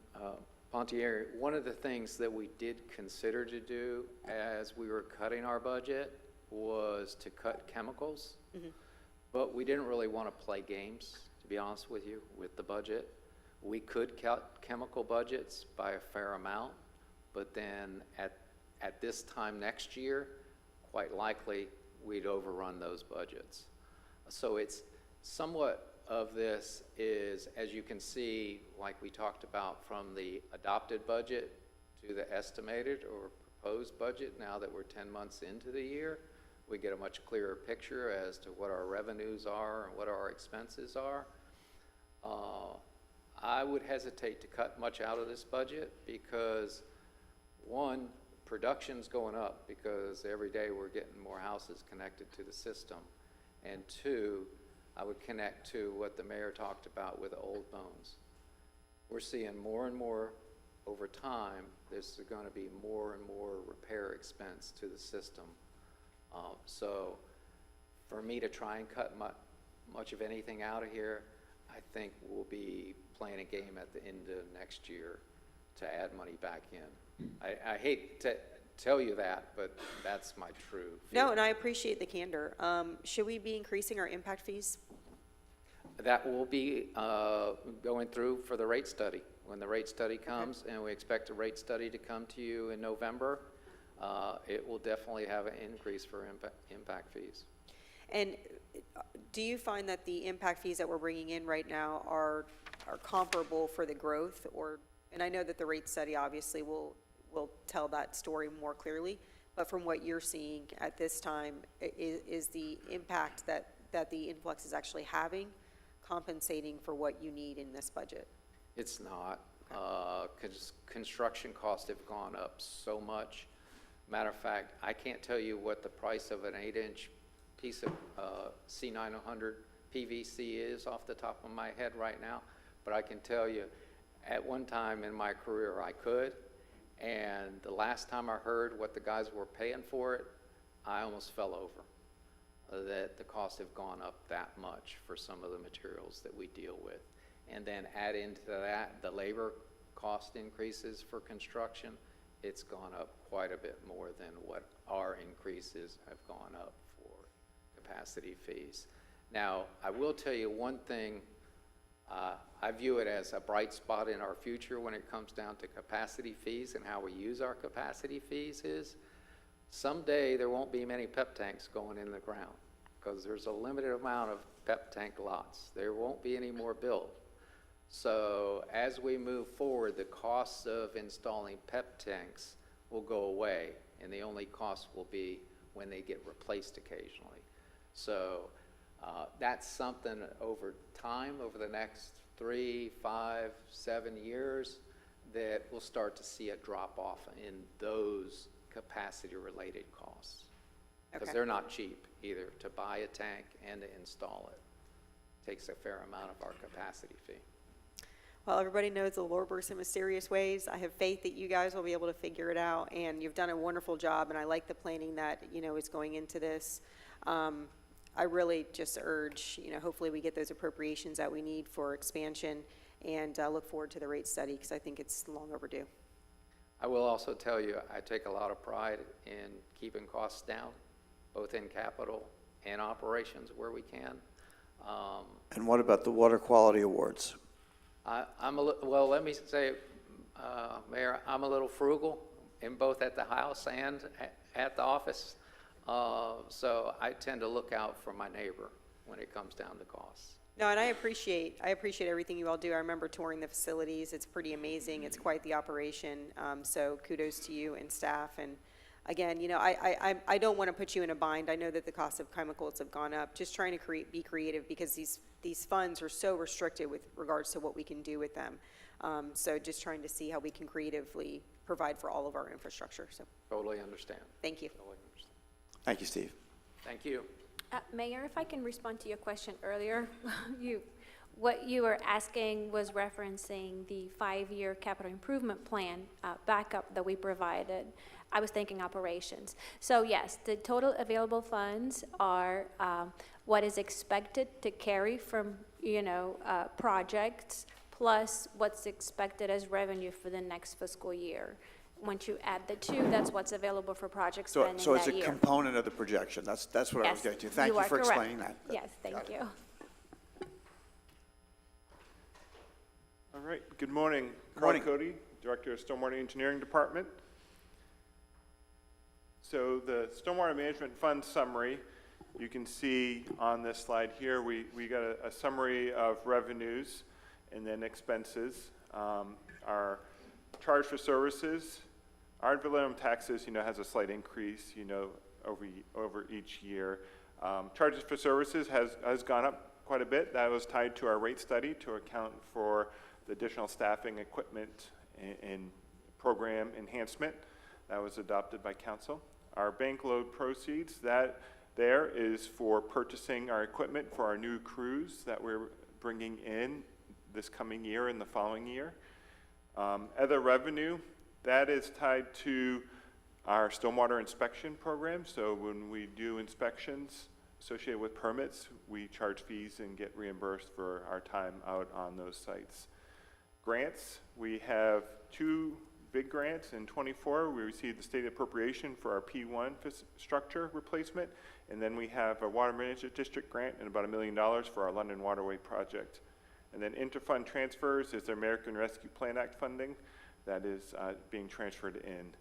Pontieri, one of the things that we did consider to do as we were cutting our budget was to cut chemicals, but we didn't really want to play games, to be honest with you, with the budget. We could cut chemical budgets by a fair amount, but then at this time next year, quite likely we'd overrun those budgets. So it's somewhat of this is, as you can see, like we talked about, from the adopted budget to the estimated or proposed budget, now that we're 10 months into the year, we get a much clearer picture as to what our revenues are and what our expenses are. I would hesitate to cut much out of this budget because, one, production's going up because every day we're getting more houses connected to the system. And two, I would connect to what the mayor talked about with the old bones. We're seeing more and more over time, there's going to be more and more repair expense to the system. So for me to try and cut much of anything out of here, I think we'll be playing a game at the end of next year to add money back in. I hate to tell you that, but that's my true feeling. No, and I appreciate the candor. Should we be increasing our impact fees? That will be going through for the rate study. When the rate study comes, and we expect a rate study to come to you in November, it will definitely have an increase for impact fees. And do you find that the impact fees that we're bringing in right now are comparable for the growth? And I know that the rate study obviously will tell that story more clearly, but from what you're seeing at this time, is the impact that the influx is actually having compensating for what you need in this budget? It's not, because construction costs have gone up so much. Matter of fact, I can't tell you what the price of an 8-inch piece of C900 PVC is off the top of my head right now, but I can tell you at one time in my career I could, and the last time I heard what the guys were paying for it, I almost fell over. That the costs have gone up that much for some of the materials that we deal with. And then add into that the labor cost increases for construction, it's gone up quite a bit more than what our increases have gone up for capacity fees. Now, I will tell you one thing, I view it as a bright spot in our future when it comes down to capacity fees and how we use our capacity fees is, someday there won't be many PEP tanks going in the ground because there's a limited amount of PEP tank lots. There won't be any more built. So as we move forward, the costs of installing PEP tanks will go away, and the only cost will be when they get replaced occasionally. So that's something over time, over the next 3, 5, 7 years, that we'll start to see a drop off in those capacity-related costs, because they're not cheap either to buy a tank and to install it. Takes a fair amount of our capacity fee. Well, everybody knows the Lord works in mysterious ways. I have faith that you guys will be able to figure it out, and you've done a wonderful job, and I like the planning that, is going into this. I really just urge, hopefully we get those appropriations that we need for expansion, and look forward to the rate study because I think it's long overdue. I will also tell you, I take a lot of pride in keeping costs down, both in capital and operations where we can. And what about the water quality awards? Well, let me say, Mayor, I'm a little frugal in both at the house and at the office. So I tend to look out for my neighbor when it comes down to costs. No, and I appreciate everything you all do. I remember touring the facilities. It's pretty amazing. It's quite the operation. So kudos to you and staff. And again, I don't want to put you in a bind. I know that the cost of chemicals have gone up. Just trying to be creative because these funds are so restricted with regards to what we can do with them. So just trying to see how we can creatively provide for all of our infrastructure. So Totally understand. thank you. Totally understand. Thank you, Steve. Thank you. Mayor, if I can respond to your question earlier, what you were asking was referencing the 5-year capital improvement plan backup that we provided. I was thinking operations. So yes, the total available funds are what is expected to carry from projects, plus what's expected as revenue for the next fiscal year. Once you add the two, that's what's available for project So, spending so it's that a year. component of the projection. That's what I was Yes, getting to. Thank you are for correct. explaining that. Yes, thank you. All right, good morning. Good morning. Carl Cody, Director of Stormwater Engineering Department. So the Stormwater Management Fund summary, you can see on this slide here, we got a summary of revenues and then expenses. Our charge for services, our ad valorem taxes, has a slight increase, over each year. Charges for services has gone up quite a bit. That was tied to our rate study to account for the additional staffing, equipment, and program enhancement that was adopted by council. Our bank load proceeds, that there is for purchasing our equipment for our new crews that we're bringing in this coming year and the following year. Other revenue, that is tied to our stormwater inspection program. So when we do inspections associated with permits, we charge fees and get reimbursed for our time out on those sites. Grants, we have two big grants in '24. We received the state appropriation for our P1 structure replacement, and then we have a water management district grant and about $1 million for our London Waterway project. And then interfund transfers is the American Rescue Plan Act funding that is being transferred in.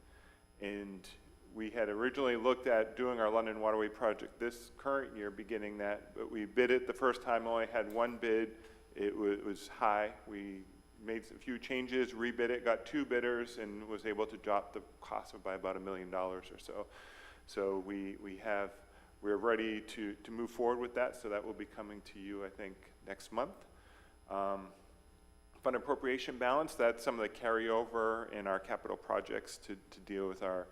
And we had originally looked at doing our London Waterway project this current year, beginning that, but we bid it the first time, only had one bid. It was high. We made a few changes, rebid it, got two bidders, and was able to drop the cost by about $1 million or so. So we're ready to move forward with that, so that will be coming to you, I think, next month. Fund appropriation balance, that's some of the carryover in our capital projects to deal with all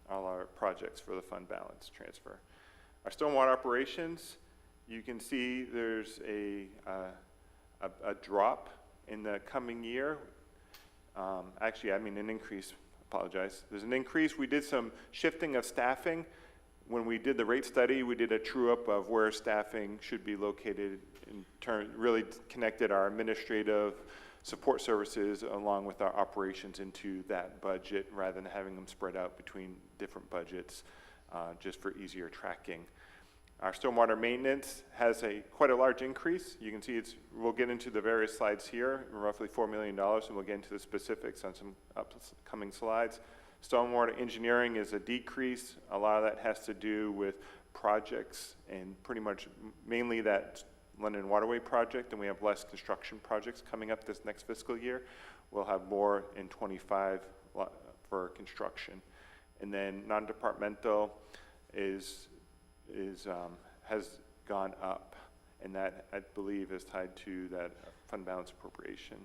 our projects for the fund balance transfer. Our stormwater operations, you can see there's a drop in the coming year. An increase, apologize. There's an increase. We did some shifting of staffing. When we did the rate study, we did a true-up of where staffing should be located, in turn, really connected our administrative support services along with our operations into that budget rather than having them spread out between different budgets, just for easier tracking. Our stormwater maintenance has quite a large increase. You can see we'll get into the various slides here, roughly $4 million, and we'll get into the specifics on some upcoming slides. Stormwater engineering is a decrease. A lot of that has to do with projects and pretty much mainly that London Waterway project, and we have less construction projects coming up this next fiscal year. We'll have more in '25 for construction. And then non-departmental has gone up, and that, I believe, is tied to that fund balance appropriation.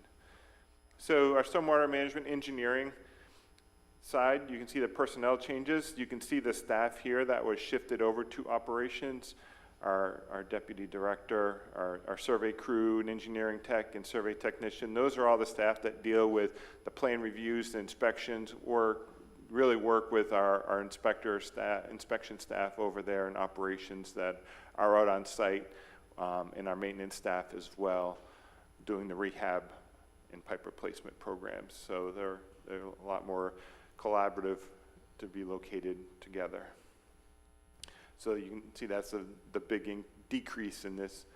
So our stormwater management engineering side, you can see the personnel changes. You can see the staff here that was shifted over to operations. Our deputy director, our survey crew, and engineering tech, and survey technician. Those are all the staff that deal with the plan reviews, the inspections, really work with our inspection staff over there in operations that are out on site, and our maintenance staff as well, doing the rehab and pipe replacement programs. So they're a lot more collaborative to be located together. So you can see that's the big decrease in this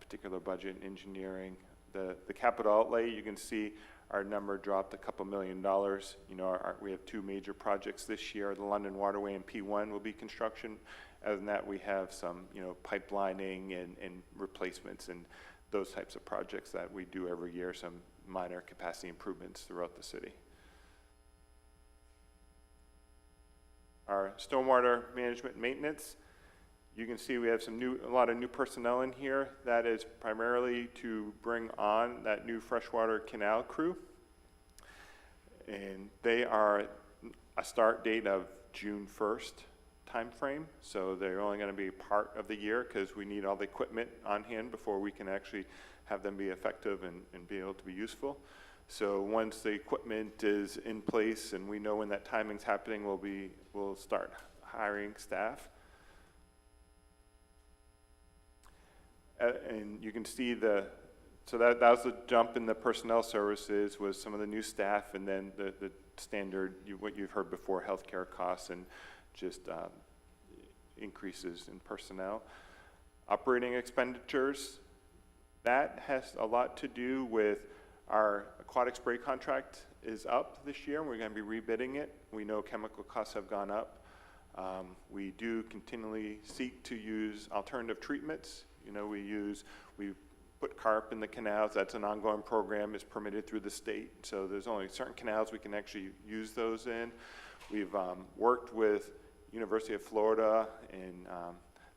particular budget in engineering. The capital outlay, you can see our number dropped a couple $1 million. We have two major projects this year. The London Waterway and P1 will be construction. Other than that, we have some, pipelining and replacements and those types of projects that we do every year, some minor capacity improvements throughout the city. Our stormwater management maintenance, you can see we have a lot of new personnel in here. That is primarily to bring on that new freshwater canal crew. And they are a start date of June 1st timeframe. So they're only going to be part of the year because we need all the equipment on hand before we can actually have them be effective and be able to be useful. So once the equipment is in place and we know when that timing's happening, we'll start hiring staff. And you can see so that was the jump in the personnel services, was some of the new staff, and then the standard, what you've heard before, healthcare costs and just increases in personnel. Operating expenditures, that has a lot to do with our aquatic spray contract is up this year, and we're going to be rebidding it. We know chemical costs have gone up. We do continually seek to use alternative treatments. You know, we put carp in the canals. That's an ongoing program. It's permitted through the state. So there's only certain canals we can actually use those in. We've worked with University of Florida and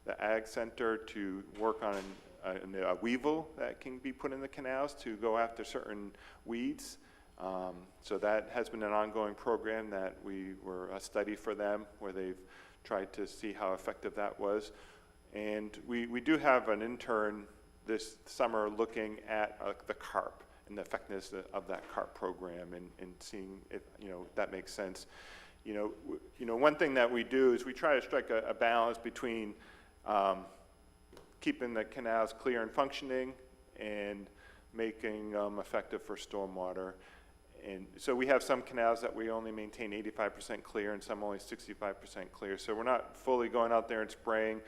the Ag Center to work on a weevil that can be put in the canals to go after certain weeds. So that has been an ongoing program that we were a study for them, where they've tried to see how effective that was. And we do have an intern this summer looking at the carp and the effectiveness of that carp program, and seeing if, you know, that makes sense. You know, one thing that we do is we try to strike a balance between keeping the canals clear and functioning and making them effective for stormwater. And so we have some canals that we only maintain 85% clear and some only 65% clear. So we're not fully going out there and spraying.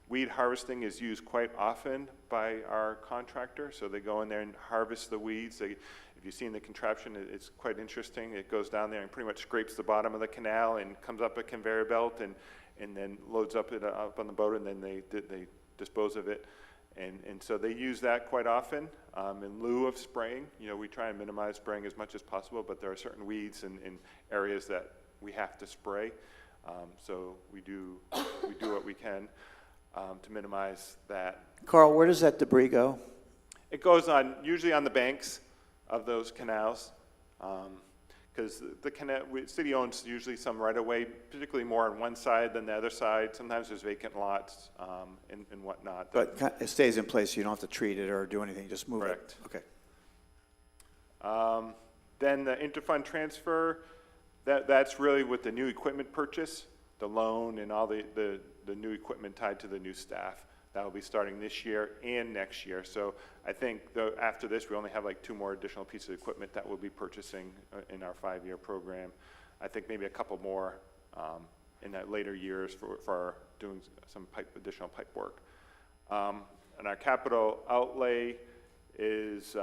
Weed harvesting is used quite often by our contractor. So they go in there and harvest the weeds. If you've seen the contraption, it's quite interesting. It goes down there and pretty much scrapes the bottom of the canal and comes up a conveyor belt and then loads up on the boat, and then they dispose of it. And so they use that quite often in lieu of spraying. You know, we try and minimize spraying as much as possible, but there are certain weeds in areas that we have to spray. So we do what we can to minimize that. Carl, where does that debris go? It goes on, usually on the banks of those canals, because the city owns usually some right-of-way, particularly more on one side than the other side. Sometimes there's vacant lots and whatnot. But it stays in place, so you don't have to treat it or do anything, just move Correct. it? Okay. Then the interfund transfer, that's really with the new equipment purchase, the loan and all the new equipment tied to the new staff. That will be starting this year and next year. So I think after this, we only have like 2 more additional pieces of equipment that we'll be purchasing in our 5-year program. I think maybe a couple more in that later years for doing some additional pipe work. And our capital outlay is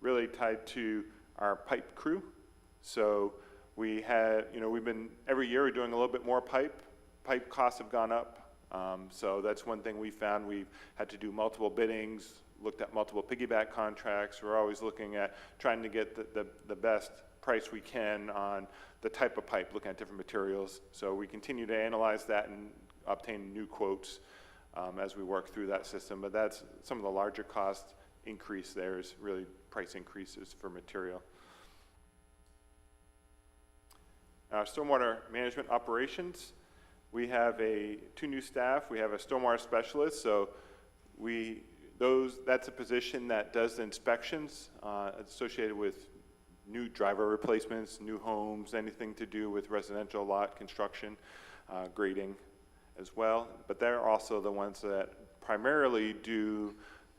really tied to our pipe crew. So we had, we've been, every year we're doing a little bit more pipe. Pipe costs have gone up. So that's one thing we found. We've had to do multiple biddings, looked at multiple piggyback contracts. We're always looking at trying to get the best price we can on the type of pipe, looking at different materials. So we continue to analyze that and obtain new quotes as we work through that system. But that's some of the larger cost increase there is really price increases for material. Our stormwater management operations. We have 2 new staff. We have a stormwater specialist, so that's a position that does the inspections associated with new driver replacements, new homes, anything to do with residential lot construction, grading as well. But they're also the ones that primarily do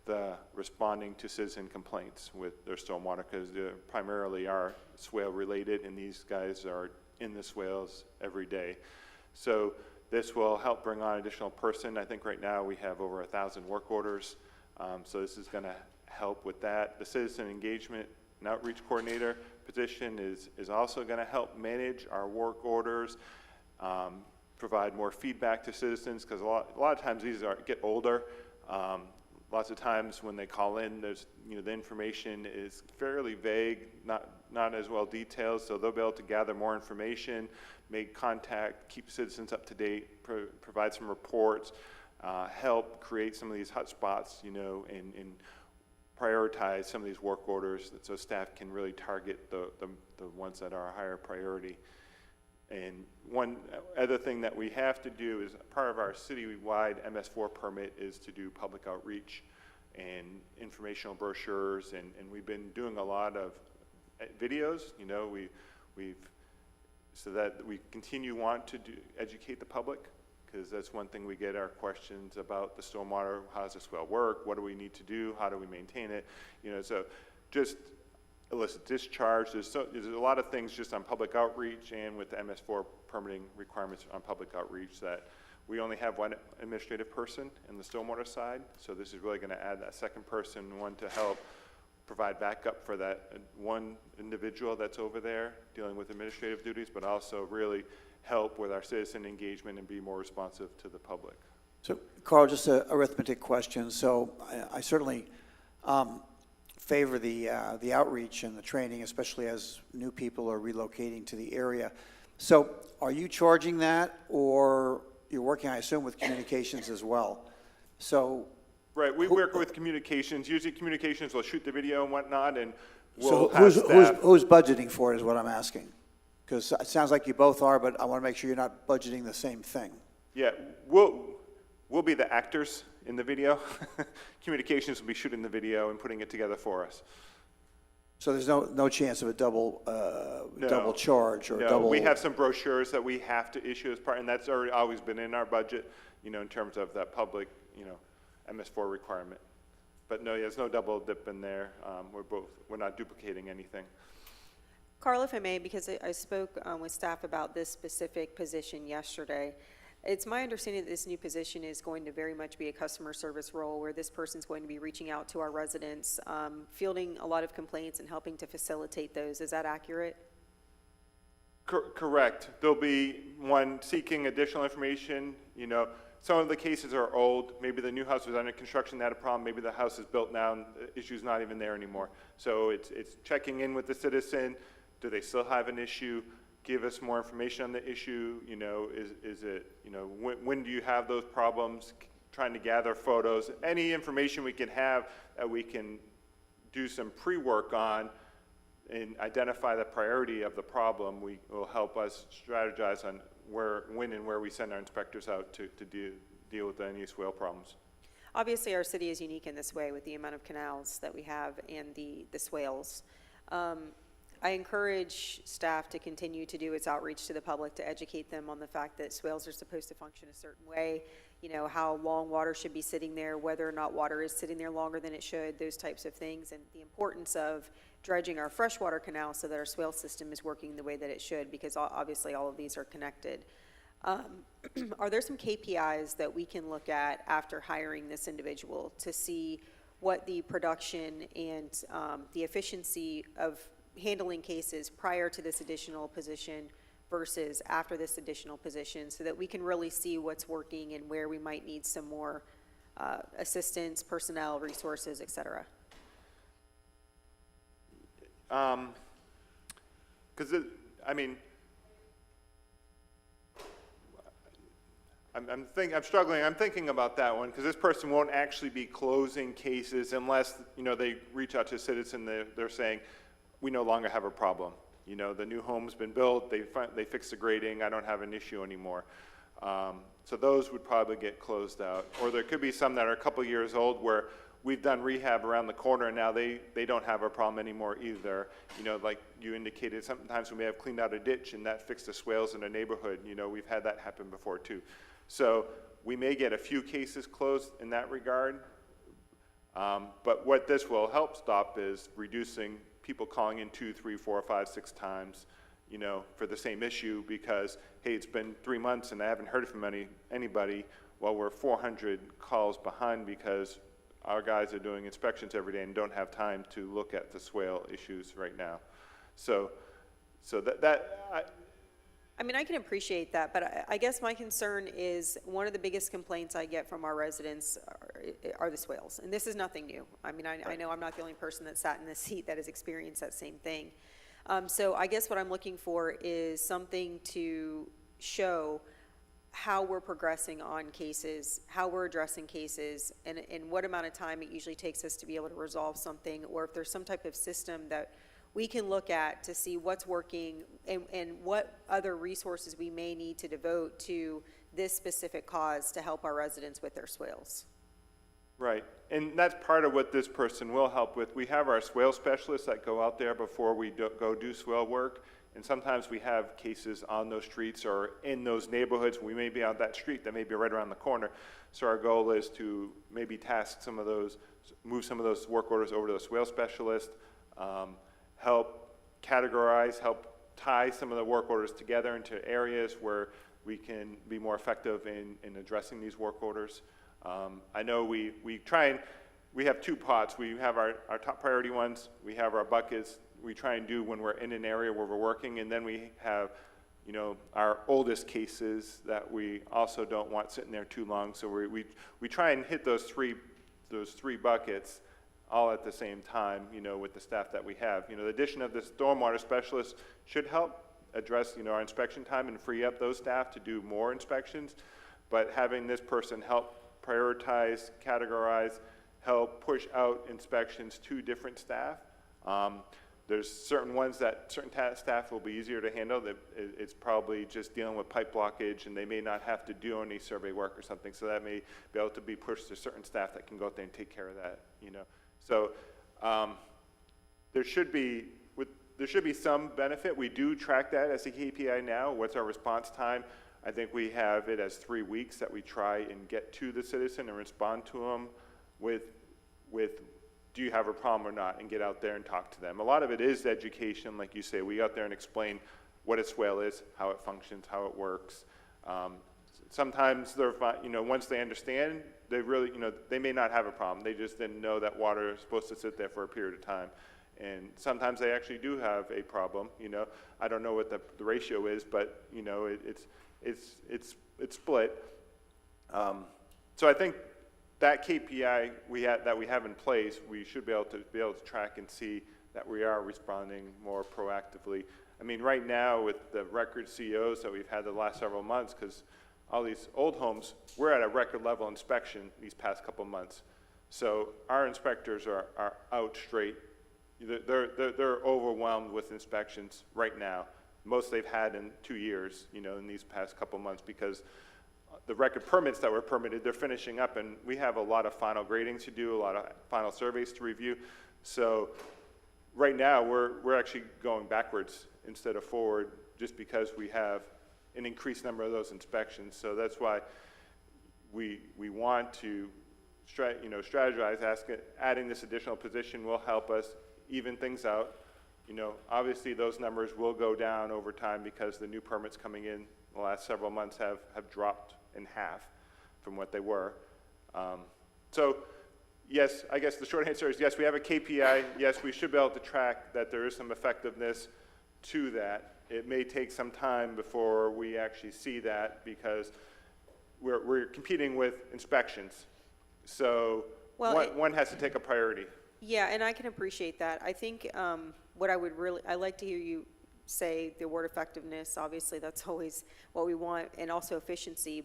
the responding to citizen complaints with their stormwater, because they primarily are swale related, and these guys are in the swales every day. So this will help bring on additional person. I think right now we have over 1,000 work orders. So this is going to help with that. The citizen engagement and outreach coordinator position is also going to help manage our work orders, provide more feedback to citizens, because a lot of times these get older. Lots of times when they call in, there's the information is fairly vague, not as well detailed, so they'll be able to gather more information, make contact, keep citizens up to date, provide some reports, help create some of these hot spots, and prioritize some of these work orders so staff can really target the ones that are a higher priority. And one other thing that we have to do is part of our city-wide MS4 permit is to do public outreach and informational brochures, and we've been doing a lot of videos, so that we want to educate the public because that's one thing we get our questions about the stormwater. How does the swale work? What do we need to do? How do we maintain it? You know, so just illicit discharge. There's a lot of things just on public outreach and with the MS4 permitting requirements on public outreach that we only have one administrative person in the stormwater side. So this is really going to add that second person, one to help provide backup for that one individual that's over there dealing with administrative duties, but also really help with our citizen engagement and be more responsive to the public. So, Carl, just an arithmetic question. So I certainly favor the outreach and the training, especially as new people are relocating to the area. So are you charging that, or you're working, I assume, with communications as well? So Right, we work with communications. Usually communications will shoot the video and whatnot, and so we'll have staff. who's budgeting for it is what I'm asking. Because it sounds like you both are, but I want to make sure you're not budgeting the same thing. Yeah, we'll be the actors in the video. Communications will be shooting the video and putting it together for us. So there's no chance of a double charge or No, double. we have some brochures that we have to issue as part, and that's already always been in our budget, you know, in terms of that public, you know, MS4 requirement. But no, there's no double dip in there. We're not duplicating anything. Carl, if I may, because I spoke with staff about this specific position yesterday. It's my understanding that this new position is going to very much be a customer service role where this person's going to be reaching out to our residents, fielding a lot of complaints and helping to facilitate those. Is that accurate? Correct. There'll be one seeking additional information. You know, some of the cases are old. Maybe the new house was under construction, they had a problem. Maybe the house is built now and the issue's not even there anymore. So it's checking in with the citizen. Do they still have an issue? Give us more information on the issue. You know, is it, you know, when do you have those problems? Trying to gather photos. Any information we can have that we can do some pre-work on and identify the priority of the problem will help us strategize on when and where we send our inspectors out to deal with any swale problems. Obviously, our city is unique in this way with the amount of canals that we have and the swales. I encourage staff to continue to do its outreach to the public to educate them on the fact that swales are supposed to function a certain way, you know, how long water should be sitting there, whether or not water is sitting there longer than it should, those types of things, and the importance of dredging our freshwater canals so that our swale system is working the way that it should, because obviously all of these are connected. Are there some KPIs that we can look at after hiring this individual to see what the production and the efficiency of handling cases prior to this additional position versus after this additional position, so that we can really see what's working and where we might need some more assistance, personnel, resources, et cetera? Because I mean, I'm struggling. I'm thinking about that one because this person won't actually be closing cases unless, you know, they reach out to a citizen. They're saying, we no longer have a problem. You know, the new home's been built. They fixed the grading. I don't have an issue anymore. So those would probably get closed out. Or there could be some that are a couple years old where we've done rehab around the corner and now they don't have a problem anymore either. You know, like you indicated, sometimes we may have cleaned out a ditch and that fixed the swales in a neighborhood. You know, we've had that happen before too. So we may get a few cases closed in that regard. But what this will help stop is reducing people calling in 2, 3, 4, 5, 6 times, you know, for the same issue because, hey, it's been 3 months and I haven't heard from anybody. Well, we're 400 calls behind because our guys are doing inspections every day and don't have time to look at the swale issues right now. So I mean, I can appreciate that, but I guess my concern is one of the biggest complaints I get from our residents are the swales. And this is nothing new. I mean, I know I'm not the only person that sat in this seat that has experienced that same thing. So I guess what I'm looking for is something to show how we're progressing on cases, how we're addressing cases, and what amount of time it usually takes us to be able to resolve something, or if there's some type of system that we can look at to see what's working and what other resources we may need to devote to this specific cause to help our residents with their swales. Right, and that's part of what this person will help with. We have our swale specialists that go out there before we go do swale work, And sometimes we have cases on those streets or in those neighborhoods. We may be on that street that may be right around the corner. So our goal is to maybe task some of those, move some of those work orders over to the swale specialist, help categorize, help tie some of the work orders together into areas where we can be more effective in addressing these work orders. I know we have two pots. We have our top priority ones. We have our buckets. We try and do when we're in an area where we're working, and then we have, you know, our oldest cases that we also don't want sitting there too long. So we try and hit those three buckets all at the same time, you know, with the staff that we have. You know, the addition of the stormwater specialist should help address, you know, our inspection time and free up those staff to do more inspections. But having this person help prioritize, categorize, help push out inspections to different staff. There's certain ones that certain staff will be easier to handle. That it's probably just dealing with pipe blockage, and they may not have to do any survey work or something. So that may be able to be pushed to certain staff that can go out there and take care of that. You know, so there should be some benefit. We do track that as a KPI now. What's our response time? I think we have it as 3 weeks that we try and get to the citizen and respond to them with do you have a problem or not, and get out there and talk to them. A lot of it is education, like you say. We go out there and explain what a swale is, how it functions, how it works. Sometimes they're, you know, once they understand, they really, you know, they may not have a problem. They just didn't know that water is supposed to sit there for a period of time. And sometimes they actually do have a problem. You know, I don't know what the ratio is, but you know, it's split. So I think that KPI that we have in place, we should be able to track and see that we are responding more proactively. I mean, right now with the record COs that we've had the last several months, because all these old homes, we're at a record level inspection these past couple months. So our inspectors are out straight. They're overwhelmed with inspections right now. Most they've had in 2 years, you know, in these past couple months, because the record permits that were permitted, they're finishing up, and we have a lot of final gradings to do, a lot of final surveys to review. So right now, we're actually going backwards instead of forward, just because we have an increased number of those inspections. So that's why we want to strategize. Adding this additional position will help us even things out. You know, obviously those numbers will go down over time because the new permits coming in the last several months have dropped in half from what they were. So yes, I guess the short answer is yes, we have a KPI. Yes, we should be able to track that there is some effectiveness to that. It may take some time before we actually see that, because we're competing with inspections. So one has to take a priority. Yeah, and I can appreciate that. I think what I like to hear you say the word effectiveness. Obviously, that's always what we want, and also efficiency.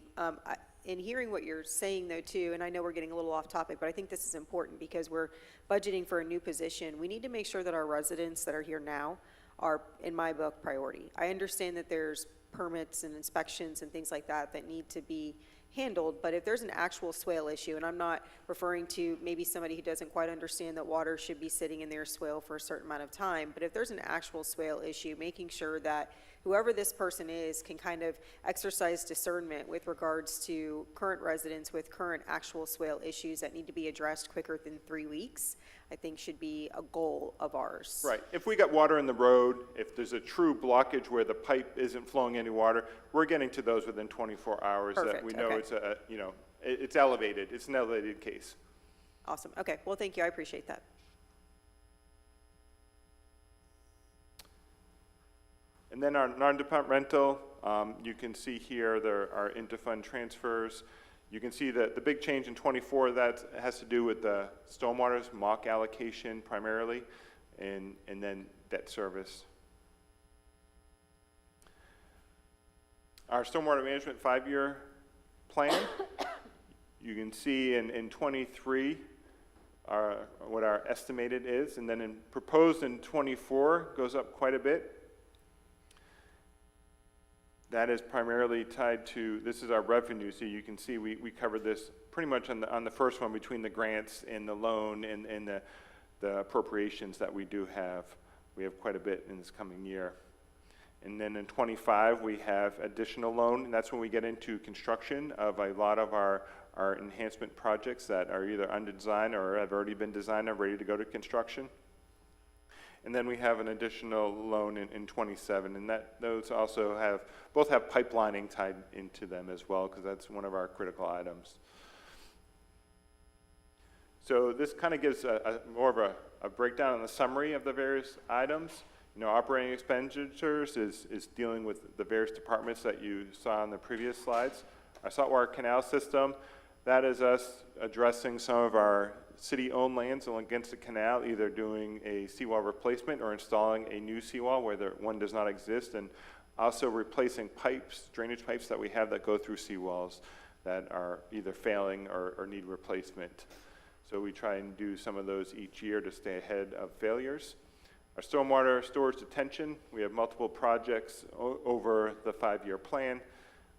In hearing what you're saying, though, too, and I know we're getting a little off topic, but I think this is important because we're budgeting for a new position. We need to make sure that our residents that are here now are, in my book, priority. I understand that there's permits and inspections and things like that that need to be handled, but if there's an actual swale issue, and I'm not referring to maybe somebody who doesn't quite understand that water should be sitting in their swale for a certain amount of time, but if there's an actual swale issue, making sure that whoever this person is can kind of exercise discernment with regards to current residents with current actual swale issues that need to be addressed quicker than 3 weeks, I think should be a goal of ours. Right. If we got water in the road, if there's a true blockage where the pipe isn't flowing any water, we're getting to those within 24 hours. Perfect. That we know Okay. it's it's elevated. It's an elevated case. Awesome. Okay. Well, thank you. I appreciate that. And then our non-department rental, you can see here there are interfund transfers. You can see that the big change in 24, that has to do with the stormwater's mock allocation primarily, and then debt service. Our stormwater management 5-year plan, you can see in 23 what our estimated is, and then in proposed in 24 goes up quite a bit. That is primarily tied to, this is our revenue, so you can see we covered this pretty much on the first one between the grants and the loan and the appropriations that we do have. We have quite a bit in this coming year. And then in 25, we have additional loan, and that's when we get into construction of a lot of our enhancement projects that are either under design or have already been designed and ready to go to construction. And then we have an additional loan in 27, and those also both have pipelining tied into them as well, because that's one of our critical items. So this kind of gives more of a breakdown and a summary of the various items. Operating expenditures is dealing with the various departments that you saw on the previous slides. Our saltwater canal system, that is us addressing some of our city-owned lands against the canal, either doing a seawall replacement or installing a new seawall where one does not exist, and also replacing pipes, drainage pipes that we have that go through seawalls that are either failing or need replacement. So we try and do some of those each year to stay ahead of failures. Our stormwater storage detention, we have multiple projects over the 5-year plan.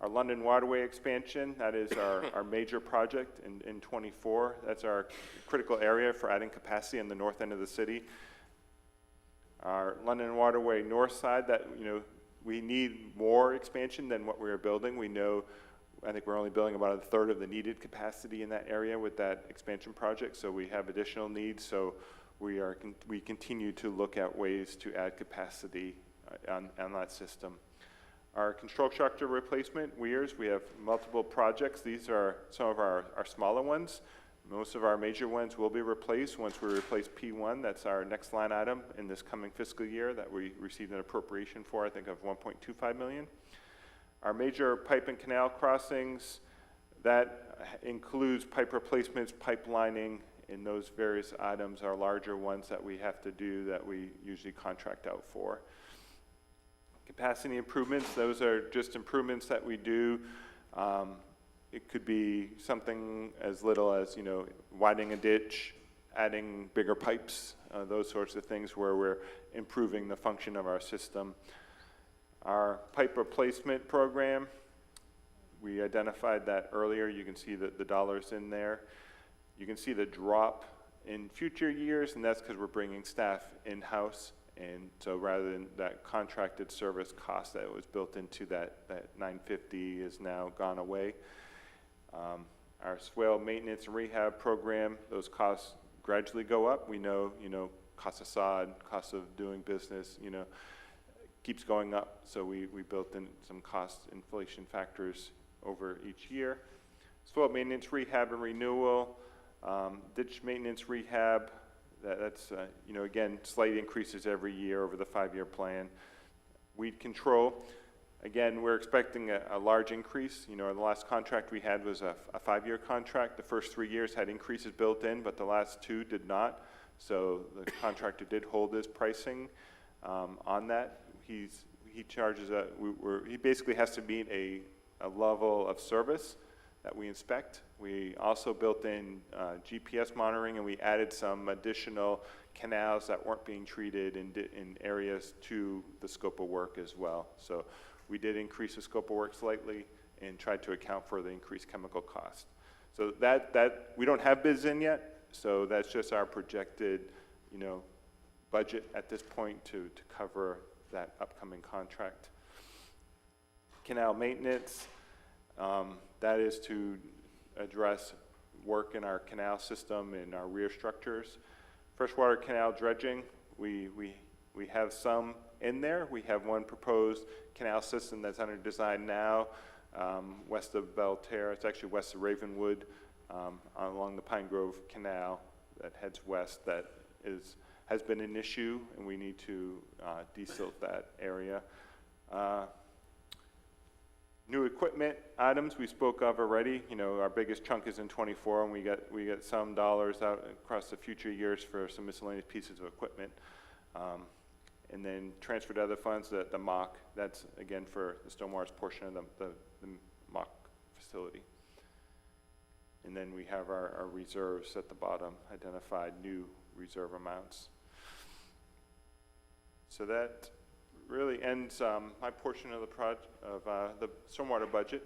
Our London Waterway expansion, that is our major project in 24. That's our critical area for adding capacity in the north end of the city. Our London Waterway north side, that we need more expansion than what we are building. I think we're only building about a third of the needed capacity in that area with that expansion project, so we have additional needs. So we continue to look at ways to add capacity on that system. Our control structure replacement weirs, we have multiple projects. These are some of our smaller ones. Most of our major ones will be replaced once we replace P1. That's our next line item in this coming fiscal year that we received an appropriation for, I think, of $1.25 million. Our major pipe and canal crossings, that includes pipe replacements, pipe lining, and those various items are larger ones that we have to do that we usually contract out for. Capacity improvements, those are just improvements that we do. It could be something as little as, widening a ditch, adding bigger pipes, those sorts of things where we're improving the function of our system. Our pipe replacement program, we identified that earlier. You can see the dollars in there. You can see the drop in future years, and that's because we're bringing staff in-house. And so rather than that contracted service cost that was built into that $950 is now gone away. Our swale maintenance and rehab program, those costs gradually go up. We know, cost of sod, cost of doing business, keeps going up. So we built in some cost inflation factors over each year. Swale maintenance, rehab, and renewal, ditch maintenance, rehab, that's, again, slight increases every year over the 5-year plan. Weed control, again, we're expecting a large increase. The last contract we had was a 5-year contract. The first 3 years had increases built in, but the last 2 did not. So the contractor did hold his pricing on that. He charges he basically has to meet a level of service that we inspect. We also built in GPS monitoring, and we added some additional canals that weren't being treated in areas to the scope of work as well. So we did increase the scope of work slightly and tried to account for the increased chemical cost. So that we don't have bids in yet, so that's just our projected, budget at this point to cover that upcoming contract. Canal maintenance. That is to address work in our canal system and our rear structures. Freshwater canal dredging, we have some in there. We have one proposed canal system that's under design now, west of Belterra. It's actually west of Ravenwood, along the Pine Grove Canal that heads west. That has been an issue, and we need to desilt that area. New equipment items we spoke of already. Our biggest chunk is in 24, and we get some dollars out across the future years for some miscellaneous pieces of equipment. And then transfer to other funds, the MOC, that's again for the stormwater's portion of the MOC facility. And then we have our reserves at the bottom, identified new reserve amounts. So that really ends my portion of the stormwater budget.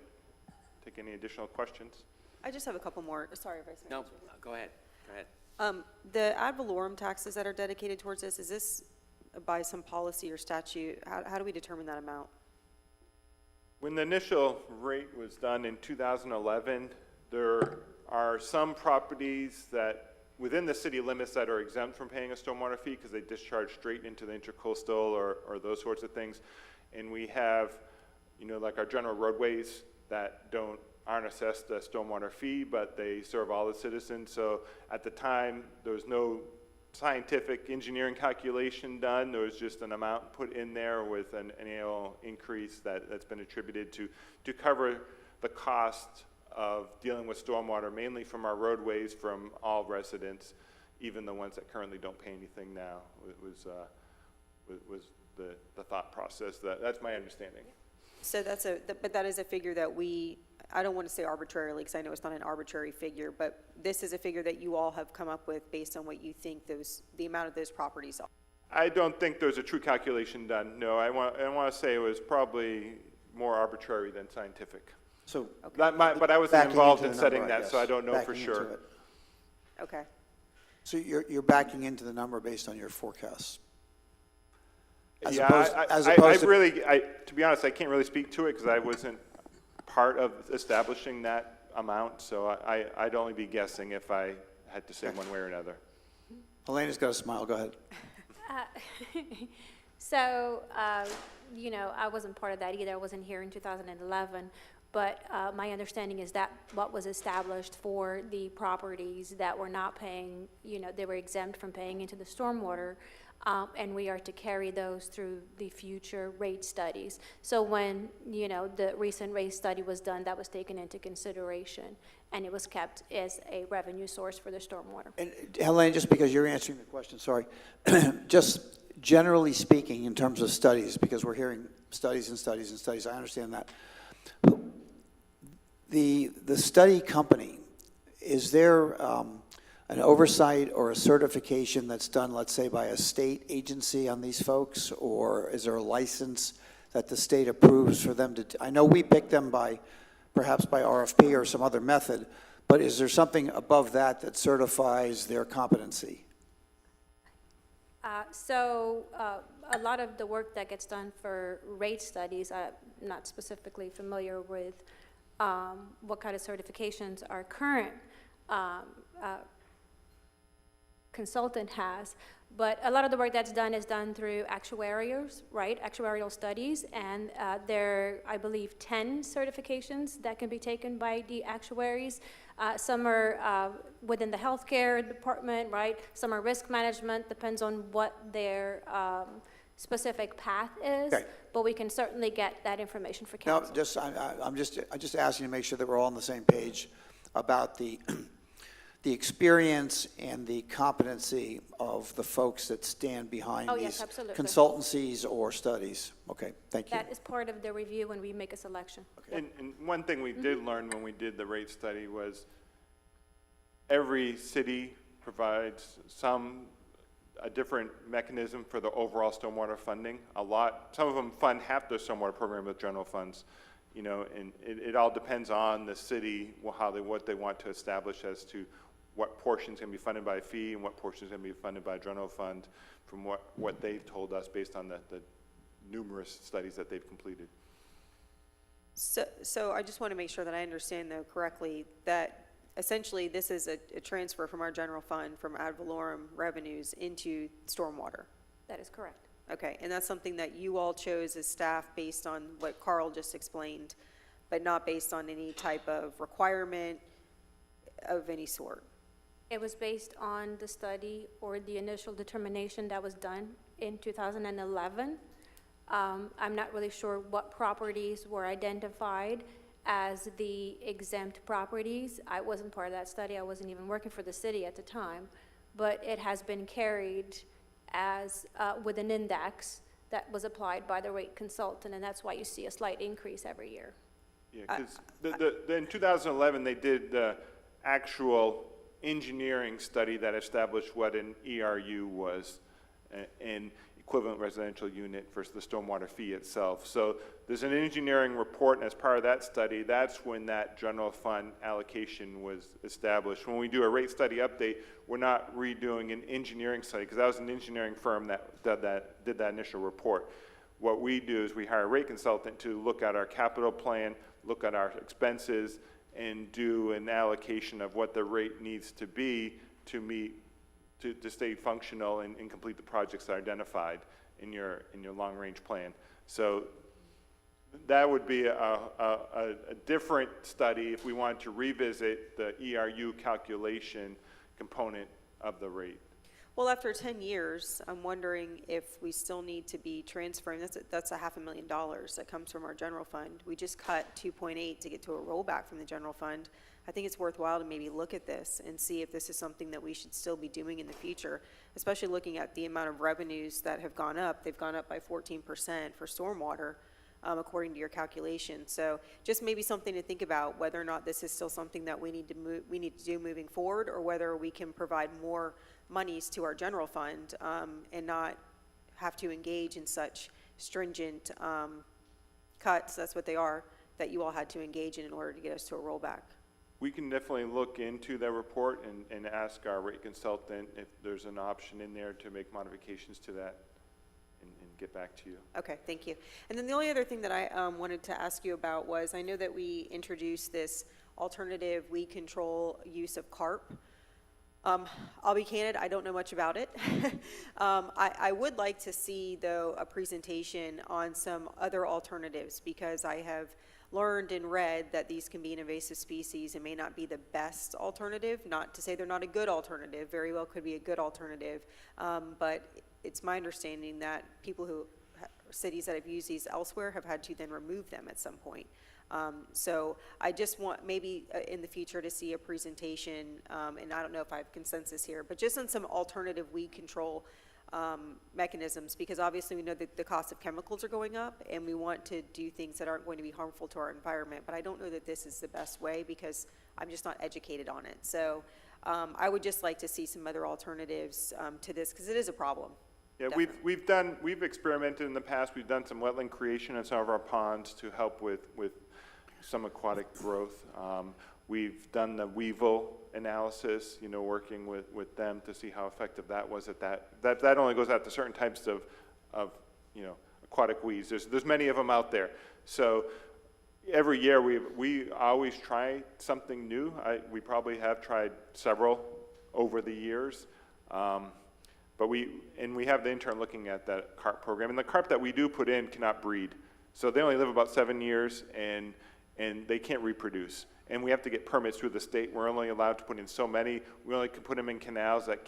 Take any additional questions? I just have a couple more. Sorry, Vice Mayor. No, go ahead. The ad valorem taxes that are dedicated towards this, is this by some policy or statute? How do we determine that amount? When the initial rate was done in 2011, there are some properties that, within the city limits, that are exempt from paying a stormwater fee because they discharge straight into the intercoastal or those sorts of things. And we have, like our general roadways that aren't assessed a stormwater fee, but they serve all the citizens. So at the time, there was no scientific engineering calculation done. There was just an amount put in there with an annual increase that's been attributed to cover the cost of dealing with stormwater, mainly from our roadways, from all residents, even the ones that currently don't pay anything now. It was the thought process. That's my understanding. So but that is a figure that I don't want to say arbitrarily, because I know it's not an arbitrary figure, but this is a figure that you all have come up with based on what you think the amount of those properties are. I don't think there's a true calculation done. No, I want to say it was probably more arbitrary than scientific. So, But I wasn't backing involved into in the setting number, I that, so I guess. don't know for Backing into sure. it. Okay. So you're backing into the number based on your forecasts? As Yeah, opposed to be honest, I can't really speak to it because I wasn't part of establishing that amount, so I'd only be guessing if I had to say one way or another. Elena's got a smile, go ahead. So, I wasn't part of that either. I wasn't here in 2011. But my understanding is that what was established for the properties that were not paying, they were exempt from paying into the stormwater, and we are to carry those through the future rate studies. So when, the recent rate study was done, that was taken into consideration, and it was kept as a revenue source for the stormwater. And Helene, just because you're answering the question, sorry, just generally speaking in terms of studies, because we're hearing studies and studies and studies, I understand that. The study company, is there an oversight or a certification that's done, let's say, by a state agency on these folks, or is there a license that the state approves for them to? I know we pick them perhaps by RFP or some other method, but is there something above that certifies their competency? A lot of the work that gets done for rate studies, I'm not specifically familiar with what kind of certifications our current consultant has, but a lot of the work that's done is done through actuarials, right? Actuarial studies, and there are, I believe, 10 certifications that can be taken by the actuaries. Some are within the healthcare department, right? Some are risk management, depends on what their specific path is. Okay. But we can certainly get that information for No, council. I'm just asking to make sure that we're all on the same page about the experience and the competency of the folks that stand behind Oh, yes, these absolutely. consultancies or studies. Okay, thank you. That is part of the review when we make a selection. And one thing we did learn when we did the rate study was every city provides a different mechanism for the overall stormwater funding. Some of them fund half their stormwater program with general funds, and it all depends on the city, what they want to establish as to what portions can be funded by a fee and what portions can be funded by a general fund, from what they've told us based on the numerous studies that they've completed. So I just want to make sure that I understand, though, correctly, that essentially this is a transfer from our general fund, from ad valorem revenues into stormwater. That is correct. Okay, and that's something that you all chose as staff based on what Carl just explained, but not based on any type of requirement of any sort? It was based on the study or the initial determination that was done in 2011. I'm not really sure what properties were identified as the exempt properties. I wasn't part of that study. I wasn't even working for the city at the time, but it has been carried as with an index that was applied by the rate consultant, and that's why you see a slight increase every year. Yeah, because in 2011, they did the actual engineering study that established what an ERU was. and equivalent residential unit versus the stormwater fee itself. So there's an engineering report, and as part of that study, that's when that general fund allocation was established. When we do a rate study update, we're not redoing an engineering study, because that was an engineering firm that did that initial report. What we do is we hire a rate consultant to look at our capital plan, look at our expenses, and do an allocation of what the rate needs to be to meet, to stay functional and complete the projects that are identified in your long-range plan. So that would be a different study if we wanted to revisit the ERU calculation component of the rate. Well, after 10 years, I'm wondering if we still need to be transferring, that's $500,000 that comes from our general fund. We just cut 2.8 to get to a rollback from the general fund. I think it's worthwhile to maybe look at this and see if this is something that we should still be doing in the future, especially looking at the amount of revenues that have gone up. They've gone up by 14% for stormwater, according to your calculation. So just maybe something to think about, whether or not this is still something that we need to do moving forward, or whether we can provide more monies to our general fund and not have to engage in such stringent cuts, that's what they are, that you all had to engage in order to get us to a rollback. We can definitely look into that report and ask our rate consultant if there's an option in there to make modifications to that and get back to you. Okay, thank you. And then the only other thing that I wanted to ask you about was, I know that we introduced this alternative weed control use of carp. I'll be candid, I don't know much about it. I would like to see, though, a presentation on some other alternatives, because I have learned and read that these can be an invasive species and may not be the best alternative. Not to say they're not a good alternative, very well could be a good alternative, but it's my understanding that cities that have used these elsewhere have had to then remove them at some point. So I just want maybe in the future to see a presentation, and I don't know if I have consensus here, but just on some alternative weed control mechanisms, because obviously we know that the cost of chemicals are going up, and we want to do things that aren't going to be harmful to our environment. But I don't know that this is the best way, because I'm just not educated on it. So I would just like to see some other alternatives to this, because it is a problem. Yeah, Definitely. we've experimented in the past. We've done some wetland creation in some of our ponds to help with some aquatic growth. We've done the weevil analysis, working with them to see how effective that was at that. That only goes out to certain types of aquatic weeds. There's many of them out there. So every year we always try something new. We probably have tried several over the years. But we have the intern looking at that carp program. And the carp that we do put in cannot breed. So they only live about 7 years, and they can't reproduce. And we have to get permits through the state. We're only allowed to put in so many. We only can put them in canals that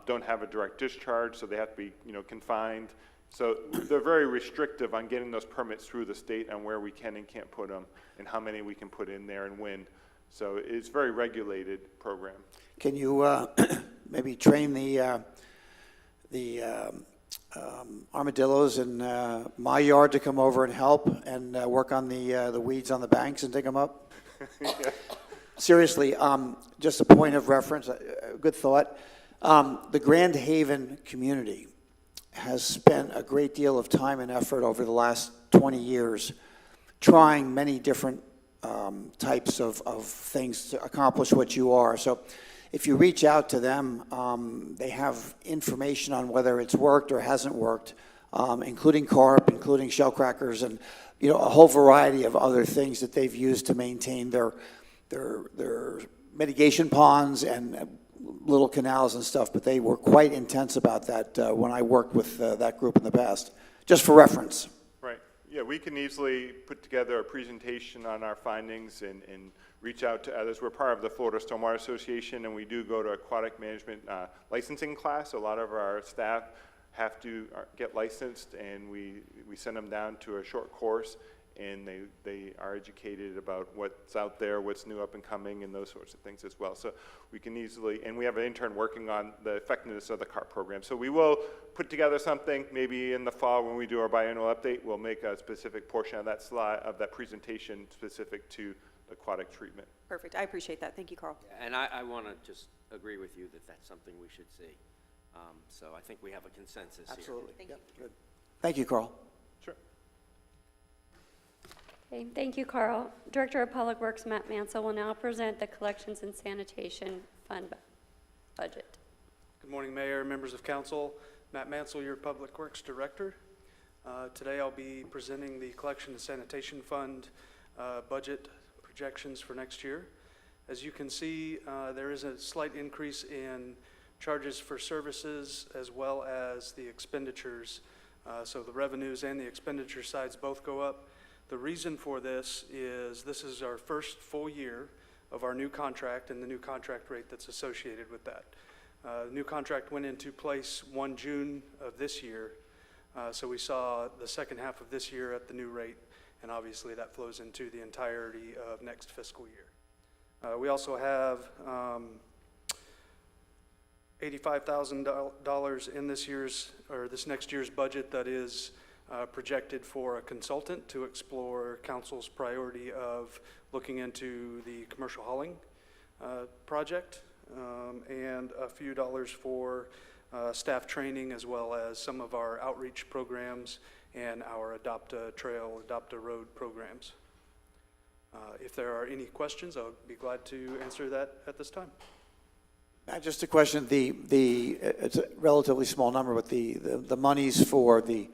don't have a direct discharge, so they have to be, confined. So they're very restrictive on getting those permits through the state on where we can and can't put them, and how many we can put in there and when. So it's a very regulated program. Can you maybe train the armadillos in my yard to come over and help and work on the weeds on the banks and dig them up? Yeah. Seriously, just a point of reference, a good thought. The Grand Haven community has spent a great deal of time and effort over the last 20 years trying many different types of things to accomplish what you are. So if you reach out to them, they have information on whether it's worked or hasn't worked, including carp, including shell crackers, and a whole variety of other things that they've used to maintain their mitigation ponds and little canals and stuff. But they were quite intense about that when I worked with that group in the past, just for reference. Right. Yeah, we can easily put together a presentation on our findings and reach out to others. We're part of the Florida Stormwater Association, and we do go to aquatic management licensing class. A lot of our staff have to get licensed, and we send them down to a short course, and they are educated about what's out there, what's new up and coming, and those sorts of things as well. So we can easily, and we have an intern working on the effectiveness of the CARP program. So we will put together something maybe in the fall when we do our biannual update. We'll make a specific portion of that slide, of that presentation specific to aquatic treatment. Perfect. I appreciate that. Thank you, Carl. And I want to just agree with you that that's something we should see. So I think we have a consensus here. Absolutely. Yep, good. Thank you, Carl. Sure. Okay, thank you, Carl. Director of Public Works, Matt Mansell, will now present the Collections and Sanitation Fund budget. Good morning, Mayor, members of council. Matt Mansell, your Public Works Director. Today I'll be presenting the Collection and Sanitation Fund budget projections for next year. As you can see, there is a slight increase in charges for services as well as the expenditures. So the revenues and the expenditure sides both go up. The reason for this is our first full year of our new contract and the new contract rate that's associated with that. The new contract went into place 1 June of this year, so we saw the second half of this year at the new rate, and obviously that flows into the entirety of next fiscal year. We also have $85,000 in this next year's budget that is projected for a consultant to explore council's priority of looking into the commercial hauling project, and a few dollars for staff training, as well as some of our outreach programs and our Adopt a Trail, Adopt a Road programs. If there are any questions, I'll be glad to answer that at this time. Just a question, it's a relatively small number, but the monies for the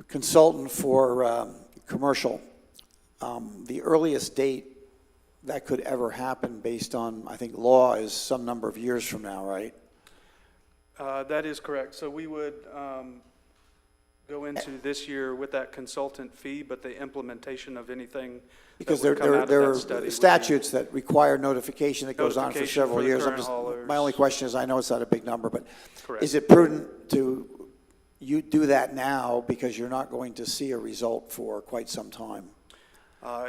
consultant for commercial, the earliest date that could ever happen based on, I think, law is some number of years from now, right? That is correct. So we would go into this year with that consultant fee, but the implementation of anything Because that would come out of there that are study would be- statutes that require notification that goes on for Notification several for the years. current haulers. My only question is, I know it's not a big number, but Correct. is it prudent to you do that now because you're not going to see a result for quite some time?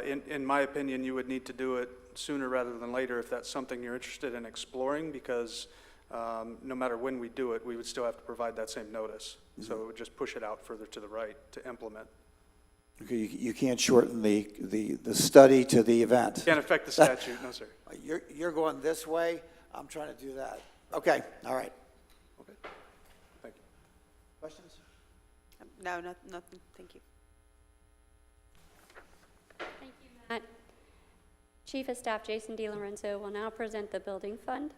In my opinion, you would need to do it sooner rather than later if that's something you're interested in exploring, because no matter when we do it, we would still have to provide that same notice. So it would just push it out further to the right to implement. Okay, you can't shorten the study to the event. Can't affect the statute, no, sir. You're going this way, I'm trying to do that. Okay, all right. Okay, thank you. Questions? No, nothing, thank you. Thank you, Matt. Chief of Staff Jason DiLorenzo will now present the Building Fund.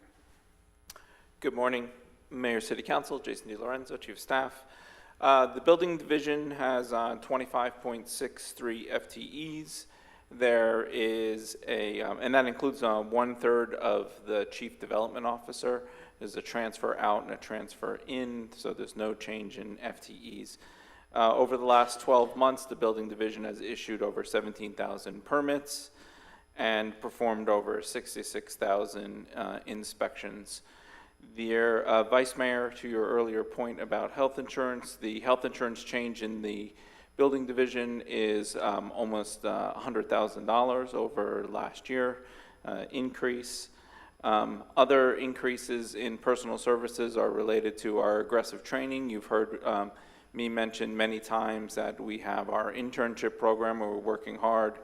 Good morning, Mayor, City Council, Jason DiLorenzo, Chief of Staff. The building division has 25.63 FTEs. There is and that includes 1/3 of the Chief Development Officer. There's a transfer out and a transfer in, so there's no change in FTEs. Over the last 12 months, the building division has issued over 17,000 permits and performed over 66,000 inspections. Vice Mayor, to your earlier point about health insurance, the health insurance change in the building division is almost $100,000 over last year increase. Other increases in personal services are related to our aggressive training. You've heard me mention many times that we have our internship program where we're working hard,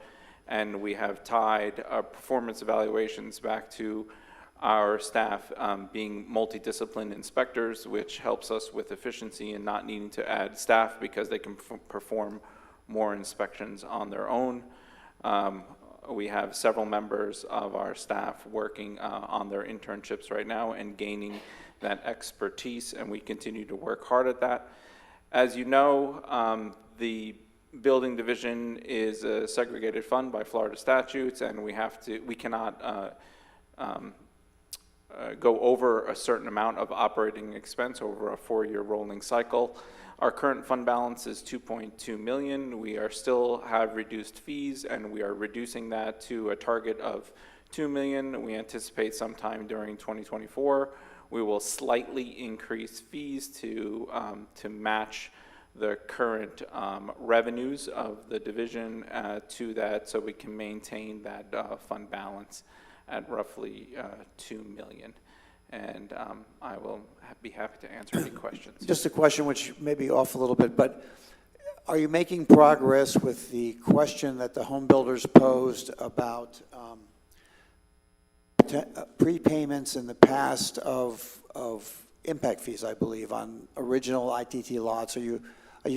and we have tied our performance evaluations back to our staff being multidisciplined inspectors, which helps us with efficiency and not needing to add staff because they can perform more inspections on their own. We have several members of our staff working on their internships right now and gaining that expertise, and we continue to work hard at that. As you know, the building division is a segregated fund by Florida statutes, and we cannot go over a certain amount of operating expense over a 4-year rolling cycle. Our current fund balance is $2.2 million. We still have reduced fees, and we are reducing that to a target of $2 million. We anticipate sometime during 2024 we will slightly increase fees to match the current revenues of the division to that, so we can maintain that fund balance at roughly $2 million. And I will be happy to answer any questions. Just a question which may be off a little bit, but are you making progress with the question that the home builders posed about prepayments in the past of impact fees, I believe, on original ITT lots. Are you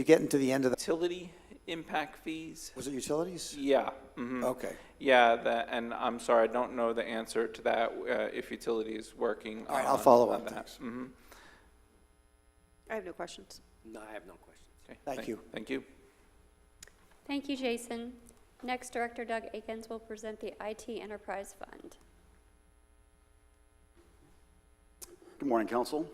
getting to the end of the, Utility impact fees? was it utilities? Yeah. Okay. Yeah, that, and I'm sorry, I don't know the answer to that, if utility is working All right, I'll on- follow on up, that. thanks. Mhm. I have no questions. No, I have no questions. Okay, Thank you. Thank you. Thank you, Jason. Next, Director Doug Akins will present the IT Enterprise Fund. Good morning, Council.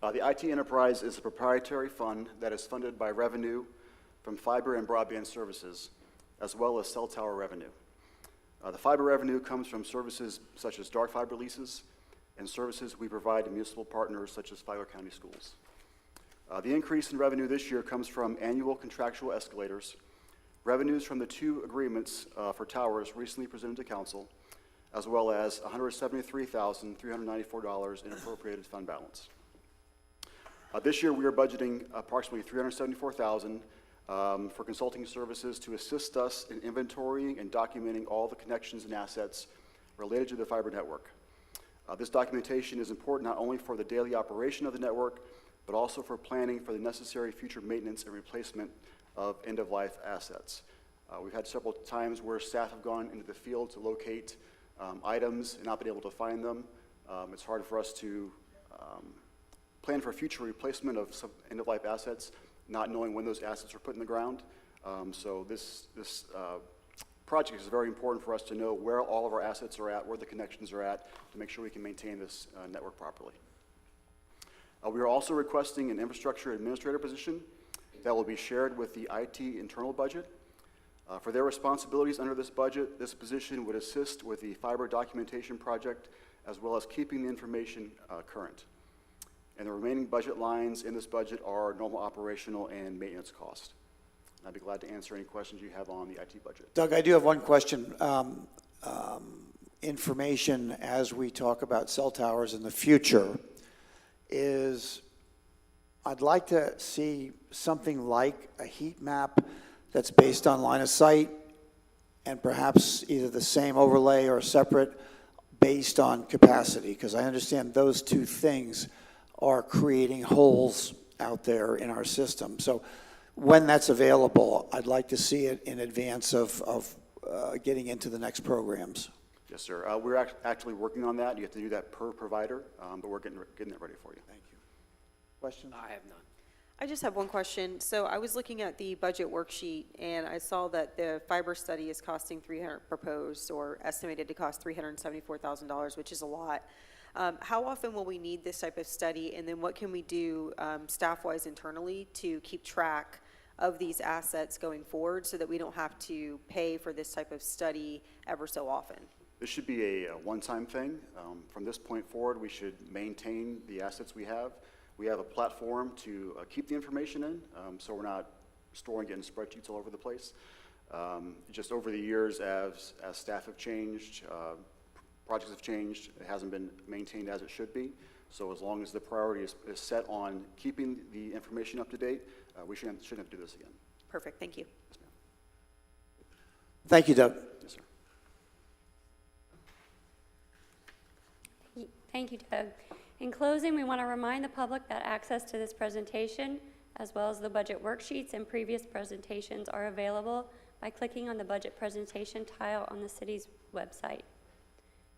The IT Enterprise is a proprietary fund that is funded by revenue from fiber and broadband services, as well as cell tower revenue. The fiber revenue comes from services such as dark fiber leases and services we provide to municipal partners such as Flagler County Schools. The increase in revenue this year comes from annual contractual escalators, revenues from the 2 agreements for towers recently presented to Council, as well as $173,394 in appropriated fund balance. This year, we are budgeting approximately $374,000 for consulting services to assist us in inventorying and documenting all the connections and assets related to the fiber network. This documentation is important not only for the daily operation of the network, but also for planning for the necessary future maintenance and replacement of end-of-life assets. We've had several times where staff have gone into the field to locate items and not been able to find them. It's hard for us to plan for future replacement of some end-of-life assets, not knowing when those assets were put in the ground. So this project is very important for us to know where all of our assets are at, where the connections are at, to make sure we can maintain this network properly. We are also requesting an infrastructure administrator position that will be shared with the IT internal budget. For their responsibilities under this budget, this position would assist with the fiber documentation project, as well as keeping the information current. And the remaining budget lines in this budget are normal operational and maintenance cost. I'd be glad to answer any questions you have on the IT budget. Doug, I do have one question. Information as we talk about cell towers in the future is, I'd like to see something like a heat map that's based on line of sight, and perhaps either the same overlay or separate based on capacity, because I understand those two things are creating holes out there in our system. So when that's available, I'd like to see it in advance of getting into the next programs. Yes, sir. We're actually working on that. You have to do that per provider, but we're getting that ready for you. Thank you. Questions? I have none. I just have one question. So I was looking at the budget worksheet, and I saw that the fiber study is costing proposed or estimated to cost $374,000, which is a lot. How often will we need this type of study, and then what can we do staff-wise internally to keep track of these assets going forward so that we don't have to pay for this type of study ever so often? This should be a one-time thing. From this point forward, we should maintain the assets we have. We have a platform to keep the information in, so we're not storing it in spreadsheets all over the place. Just over the years, as staff have changed, projects have changed, it hasn't been maintained as it should be. So as long as the priority is set on keeping the information up to date, we shouldn't have to do this again. Perfect, thank you. Yes, ma'am. Thank you, Doug. Yes, sir. Thank you, Doug. In closing, we want to remind the public that access to this presentation, as well as the budget worksheets and previous presentations, are available by clicking on the budget presentation tile on the city's website.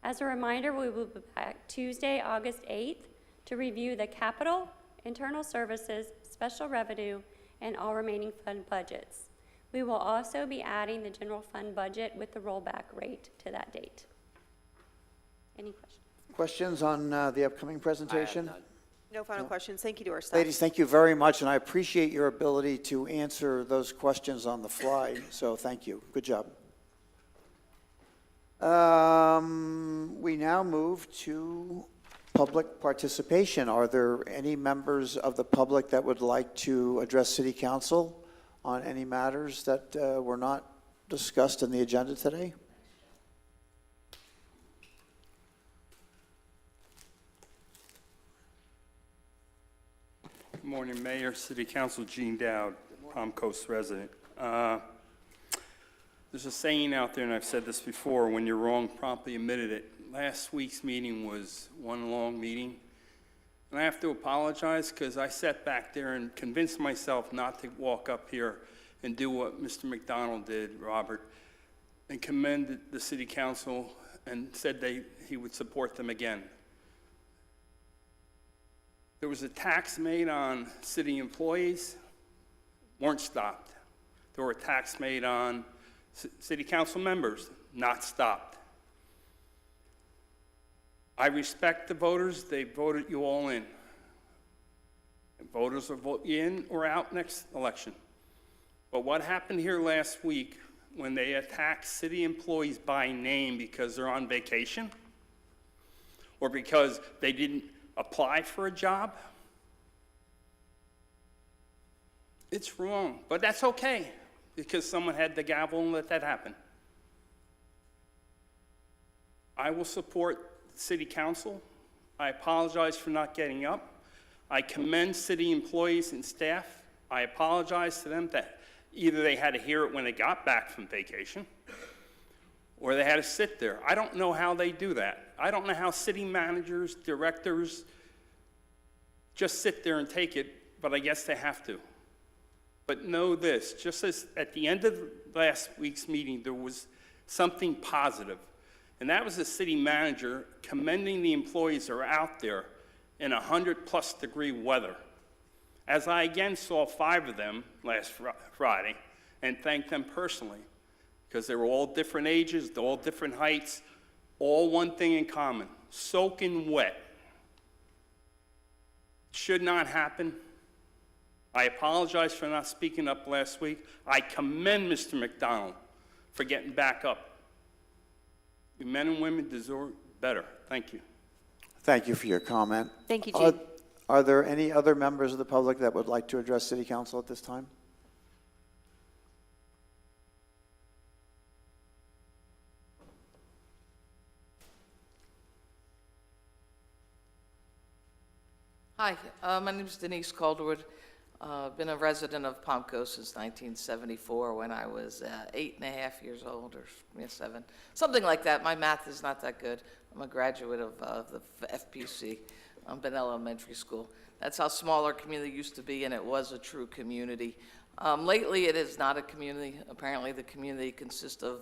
As a reminder, we will be back Tuesday, August 8th, to review the capital, internal services, special revenue, and all remaining fund budgets. We will also be adding the general fund budget with the rollback rate to that date. Any questions? Questions on the upcoming presentation? I have none. No final questions. Thank you to our staff. Ladies, thank you very much, and I appreciate your ability to answer those questions on the fly, so thank you. Good job. We now move to public participation. Are there any members of the public that would like to address City Council on any matters that were not discussed in the agenda today? Good morning, Mayor, City Council, Gene Dowd, Palm Coast resident. There's a saying out there, and I've said this before, when you're wrong, promptly admitted it. Last week's meeting was one long meeting, And I have to apologize because I sat back there and convinced myself not to walk up here and do what Mr. McDonald did, Robert, and commended the city council and said he would support them again. There was a tax made on city employees, weren't stopped. There were attacks made on city council members, not stopped. I respect the voters. They voted you all in. And voters will vote you in or out next election. But what happened here last week when they attacked city employees by name because they're on vacation or because they didn't apply for a job, it's wrong. But that's okay because someone had the gavel and let that happen. I will support City Council. I apologize for not getting up. I commend city employees and staff. I apologize to them that either they had to hear it when they got back from vacation or they had to sit there. I don't know how they do that. I don't know how city managers, directors just sit there and take it, but I guess they have to. But know this, just as at the end of last week's meeting, there was something positive. And that was the city manager commending the employees that are out there in 100-plus degree weather. As I again saw 5 of them last Friday and thanked them personally because they were all different ages, all different heights, all one thing in common, soaking wet. Should not happen. I apologize for not speaking up last week. I commend Mr. McDonald for getting back up. You men and women deserve better. Thank you. Thank you for your comment. Thank you, Gene. Are there any other members of the public that would like to address City Council at this time? Hi, my name is Denise Calderwood. Been a resident of Palmco since 1974 when I was 8.5 years old, or 7, something like that. My math is not that good. I'm a graduate of the FPC, Ben Elementary School. That's how small our community used to be, and it was a true community. Lately, it is not a community. Apparently, the community consists of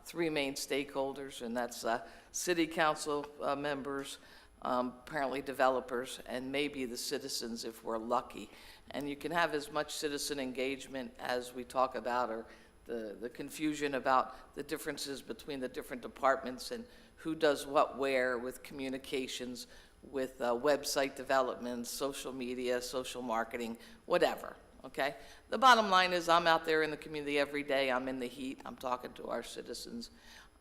3 main stakeholders, and that's city council members, apparently developers, and maybe the citizens if we're lucky. And you can have as much citizen engagement as we talk about, or the confusion about the differences between the different departments and who does what where with communications, with website development, social media, social marketing, whatever, okay? The bottom line is I'm out there in the community every day. I'm in the heat. I'm talking to our citizens.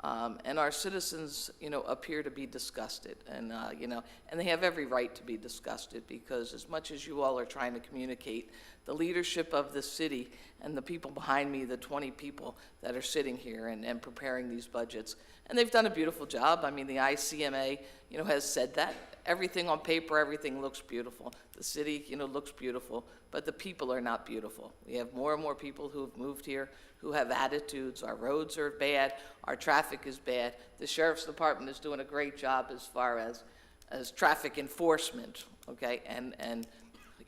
And our citizens, appear to be disgusted, and and they have every right to be disgusted because as much as you all are trying to communicate, the leadership of the city and the people behind me, the 20 people that are sitting here and preparing these budgets, and they've done a beautiful job. I mean, the ICMA, has said that. Everything on paper, everything looks beautiful. The city, looks beautiful, but the people are not beautiful. We have more and more people who have moved here who have attitudes. Our roads are bad. Our traffic is bad. The Sheriff's Department is doing a great job as far as traffic enforcement, okay, and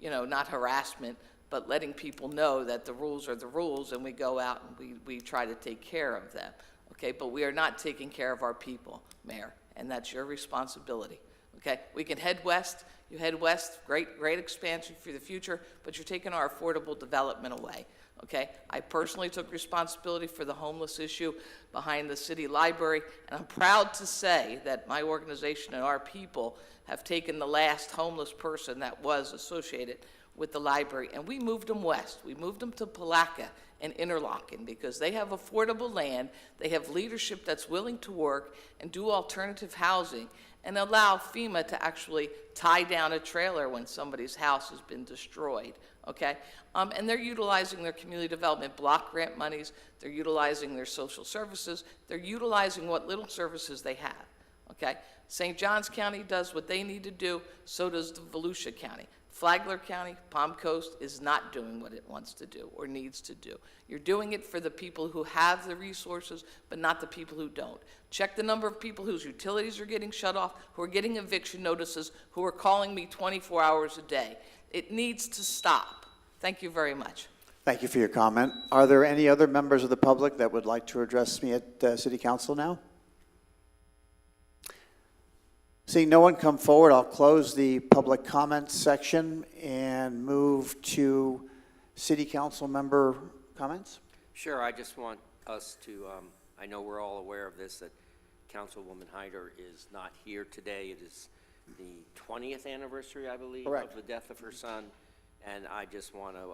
not harassment, but letting people know that the rules are the rules, and we go out and we try to take care of them, okay? But we are not taking care of our people, Mayor, and that's your responsibility, okay? We can head west. You head west, great expansion for the future, but you're taking our affordable development away. Okay, I personally took responsibility for the homeless issue behind the city library, and I'm proud to say that my organization and our people have taken the last homeless person that was associated with the library, and we moved them west. We moved them to Palatka and Interlochen because they have affordable land, they have leadership that's willing to work and do alternative housing, and allow FEMA to actually tie down a trailer when somebody's house has been destroyed, okay? And they're utilizing their community development block grant monies, they're utilizing their social services, they're utilizing what little services they have, okay? St. Johns County does what they need to do, so does Volusia County. Flagler County, Palm Coast is not doing what it wants to do or needs to do. You're doing it for the people who have the resources, but not the people who don't. Check the number of people whose utilities are getting shut off, who are getting eviction notices, who are calling me 24 hours a day. It needs to stop. Thank you very much. Thank you for your comment. Are there any other members of the public that would like to address me at City Council now? Seeing no one come forward, I'll close the public comment section and move to City Council member comments. Sure, I just want us to, I know we're all aware of this, that Councilwoman Hyder is not here today. It is the 20th anniversary, I believe, Correct. of the death of her son. And I just want to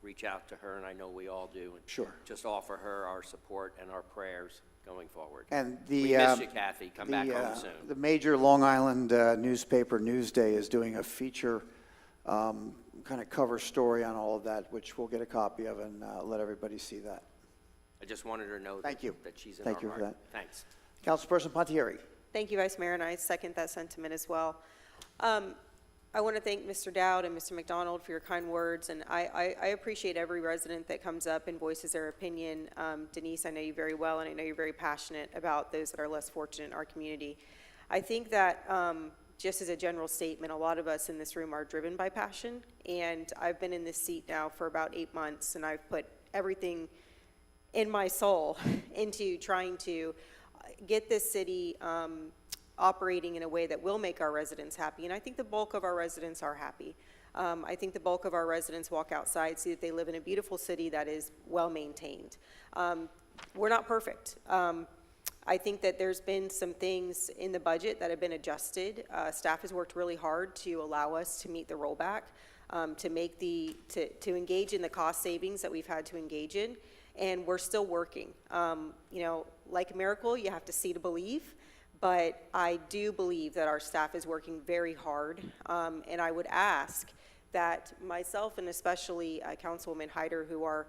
reach out to her, and I know we all do. And Sure. just offer her our support and our prayers going forward. And We miss you, Kathy. Come back home soon. The major Long Island newspaper, Newsday, is doing a feature kind of cover story on all of that, which we'll get a copy of and let everybody see that. I just wanted her to know Thank you. that she's in Thank our you for heart. that. Thanks. Councilperson Pontieri. Thank you, Vice Mayor, and I second that sentiment as well. I want to thank Mr. Dowd and Mr. McDonald for your kind words, and I appreciate every resident that comes up and voices their opinion. Denise, I know you very well, and I know you're very passionate about those that are less fortunate in our community. I think that just as a general statement, a lot of us in this room are driven by passion, and I've been in this seat now for about 8 months, and I've put everything in my soul into trying to get this city operating in a way that will make our residents happy. And I think the bulk of our residents are happy. I think the bulk of our residents walk outside, see that they live in a beautiful city that is well maintained. We're not perfect. I think that there's been some things in the budget that have been adjusted. Staff has worked really hard to allow us to meet the rollback, to engage in the cost savings that we've had to engage in, and we're still working. Like a miracle, you have to see to believe. But I do believe that our staff is working very hard, and I would ask that myself and especially Councilwoman Hyder, who are,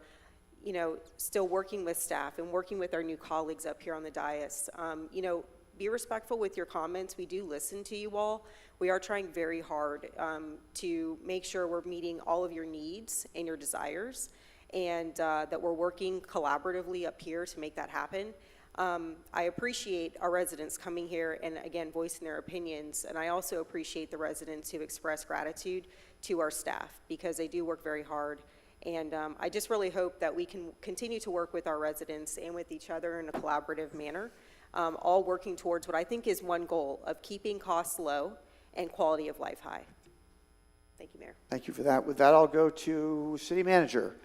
still working with staff and working with our new colleagues up here on the dais, be respectful with your comments. We do listen to you all. We are trying very hard to make sure we're meeting all of your needs and your desires, and that we're working collaboratively up here to make that happen. I appreciate our residents coming here and, again, voicing their opinions, and I also appreciate the residents who express gratitude to our staff because they do work very hard, and I just really hope that we can continue to work with our residents and with each other in a collaborative manner, all working towards what I think is one goal of keeping costs low and quality of life high. Thank you, Mayor. Thank you for that. With that, I'll go to City Manager.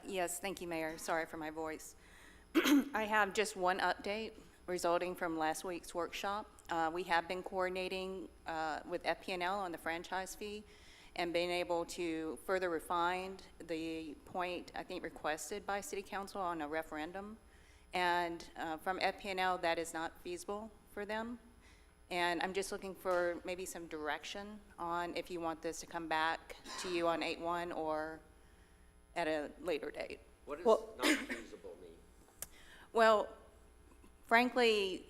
Yes, thank you, Mayor. Sorry for my voice. I have just one update resulting from last week's workshop. We have been coordinating with FP&L on the franchise fee and been able to further refine the point, I think, requested by City Council on a referendum. And from FP&L, that is not feasible for them. And I'm just looking for maybe some direction on if you want this to come back to you on 8/1 or at a later date. What does not feasible mean? Well, frankly,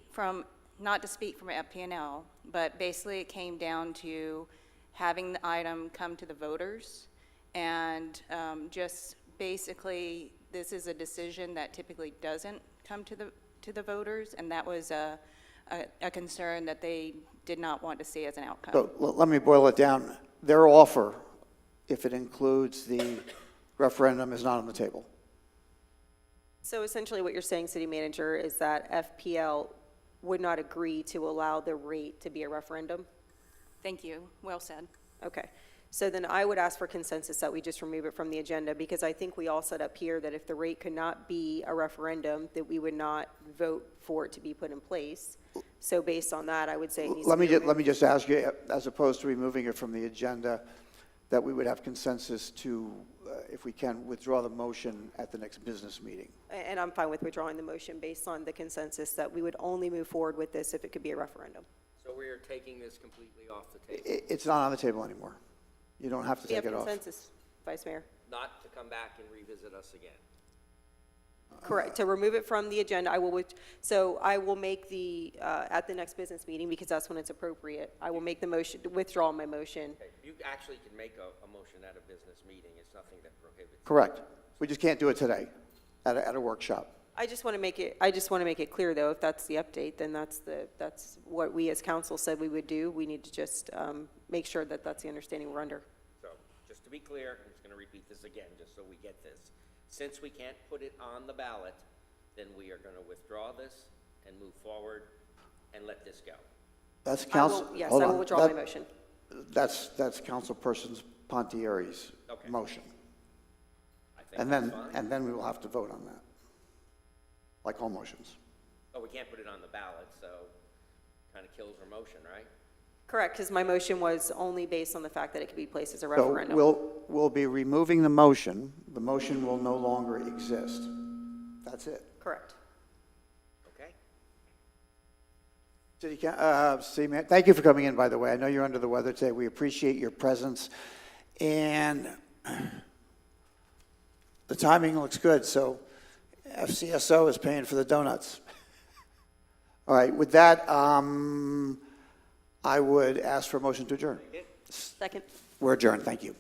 not to speak from FP&L, but basically it came down to having the item come to the voters, and just basically this is a decision that typically doesn't come to the voters, and that was a concern that they did not want to see as an outcome. So let me boil it down. Their offer, if it includes the referendum, is not on the table. So essentially what you're saying, City Manager, is that FPL would not agree to allow the rate to be a referendum? Thank you. Well said. Okay. So then I would ask for consensus that we just remove it from the agenda, because I think we all said up here that if the rate could not be a referendum, that we would not vote for it to be put in place. So based on that, I would say it needs to be removed. Let me just ask you, as opposed to removing it from the agenda, that we would have consensus to, if we can, withdraw the motion at the next business meeting. And I'm fine with withdrawing the motion based on the consensus that we would only move forward with this if it could be a referendum. So we are taking this completely off the table? It's not on the table anymore. You don't have to We have take it off. consensus, Vice Mayor. Not to come back and revisit us again? Correct, to remove it from the agenda, so I will make at the next business meeting, because that's when it's appropriate, I will make the motion, withdraw my motion. Okay, you actually can make a motion at a business meeting. It's nothing that prohibits. Correct. We just can't do it today at a workshop. I just want to make it clear, though, if that's the update, then that's what we as council said we would do. We need to just make sure that that's the understanding we're under. So, just to be clear, I'm just going to repeat this again, just so we get this. Since we can't put it on the ballot, then we are going to withdraw this and move forward and let this go. That's council. Yes, hold I on. will withdraw my motion. That's Councilperson Pontieri's Okay. motion. I think And that's then, fine. and then we will have to vote on that, like all motions. Oh, we can't put it on the ballot, so kind of kills our motion, right? Correct, because my motion was only based on the fact that it could be placed as a So referendum. we'll be removing the motion. The motion will no longer exist. That's it. Correct. Okay. City Mayor, thank you for coming in, by the way. I know you're under the weather today. We appreciate your presence. And the timing looks good, so FCSO is paying for the donuts. All right, with that, I would ask for a motion to adjourn. Second. We're adjourned. Thank you.